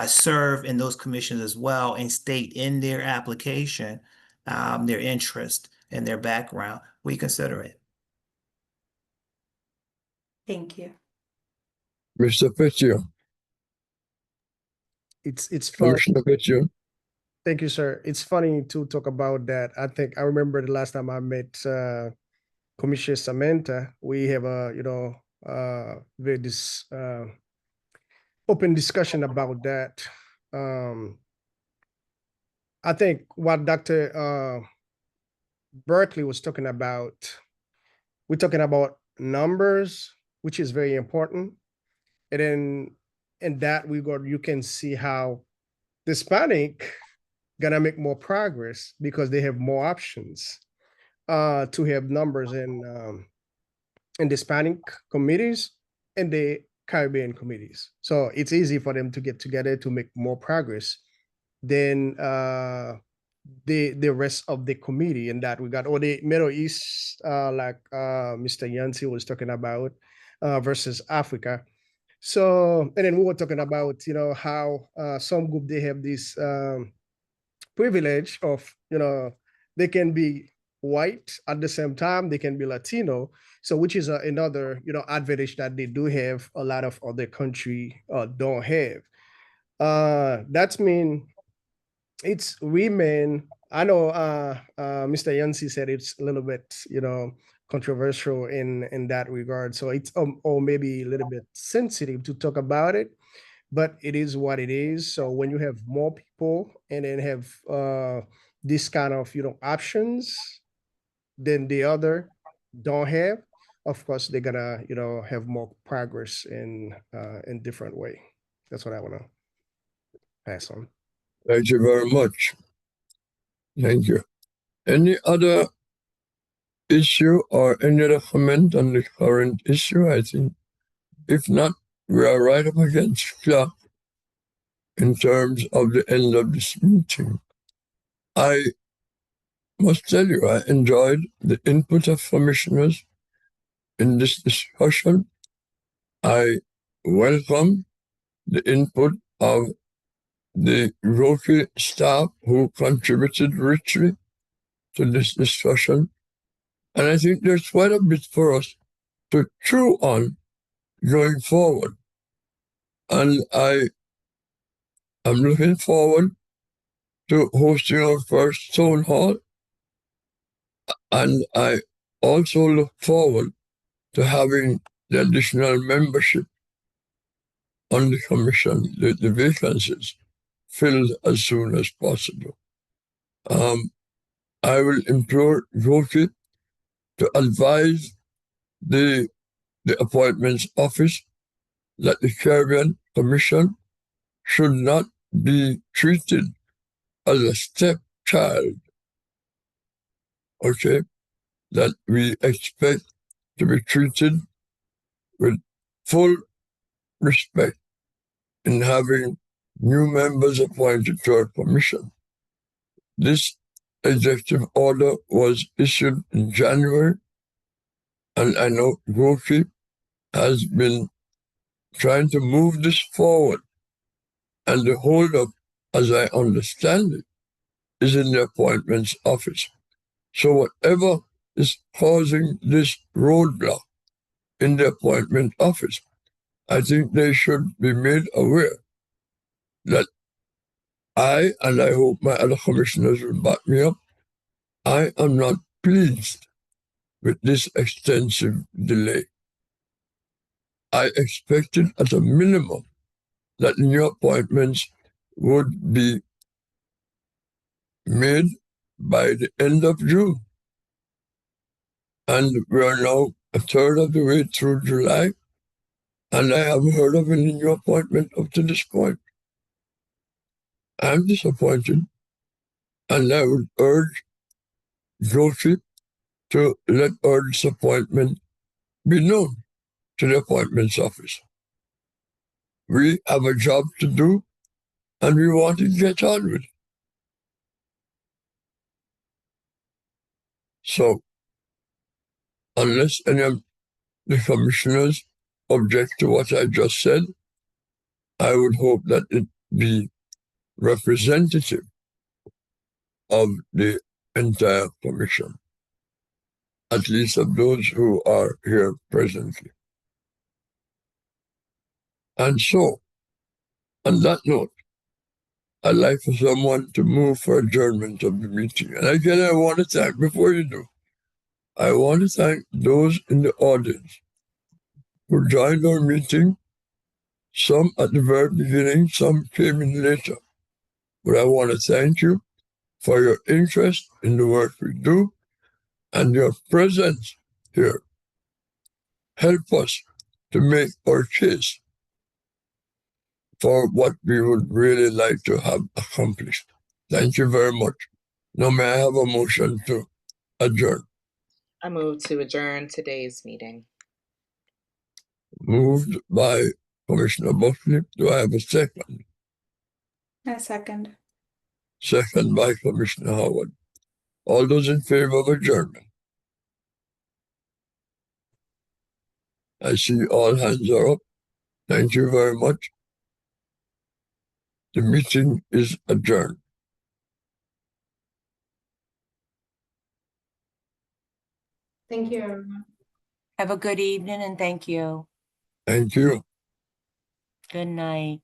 serve in those commissions as well, and state in their application their interest and their background, we consider it. Thank you. Mr. Fitzgerald. It's fun. Commissioner Fitzgerald. Thank you, sir. It's funny to talk about that. I think I remember the last time I met Commissioner Samantha. We have a open discussion about that. I think what Dr. Berkeley was talking about, we're talking about numbers, which is very important. And then in that regard, you can see how the Hispanic gonna make more progress because they have more options to have numbers in the Hispanic committees and the Caribbean committees. So it's easy for them to get together to make more progress than the rest of the committee in that regard, or the Middle East, like Mr. Yancey was talking about, versus Africa. So, and then we were talking about, how some group, they have this privilege of, they can be white at the same time, they can be Latino. So, which is another, advantage that they do have, a lot of other country don't have. That's mean it's women. I know Mr. Yancey said it's a little bit, controversial in that regard. So it's or maybe a little bit sensitive to talk about it, but it is what it is. So when you have more people and then have this kind of options than the other, don't have, of course, they're gonna, have more progress in different way. That's what I wanna pass on. Thank you very much. Thank you. Any other issue or any other comment on the current issue? I think if not, we are right up against clock in terms of the end of this meeting. I must tell you, I enjoyed the input of commissioners in this discussion. I welcome the input of the Rotary staff who contributed richly to this discussion. And I think there's quite a bit for us to chew on going forward. And I am looking forward to hosting our first town hall. And I also look forward to having the additional membership on the commission, the vacancies filled as soon as possible. I will implore Rotary to advise the appointments office that the Caribbean Commission should not be treated as a stepchild. Okay? That we expect to be treated with full respect in having new members appointed to our commission. This executive order was issued in January, and I know Rotary has been trying to move this forward, and the holdup, as I understand it, is in the appointments office. So whatever is causing this roadblock in the appointment office, I think they should be made aware that I, and I hope my other commissioners will back me up, I am not pleased with this extensive delay. I expected at a minimum that new appointments would be made by the end of June. And we are now a third of the way through July, and I haven't heard of any new appointment up to this point. I'm disappointed, and I would urge Rotary to let our disappointment be known to the appointments office. We have a job to do, and we want to get on with it. So, unless any of the commissioners object to what I just said, I would hope that it be representative of the entire commission, at least of those who are here presently. And so, on that note, I'd like for someone to move for adjournment of the meeting. And again, I want to thank, before you do, I want to thank those in the audience who joined our meeting, some at the very beginning, some came in later. But I want to thank you for your interest in the work we do and your presence here. Help us to make our case for what we would really like to have accomplished. Thank you very much. Now may I have a motion to adjourn? I move to adjourn today's meeting. Moved by Commissioner Buckley. Do I have a second? A second. Second by Commissioner Howard. All those in favor of adjournment? I see all hands are up. Thank you very much. The meeting is adjourned. Thank you, everyone. Have a good evening and thank you. Thank you. Good night.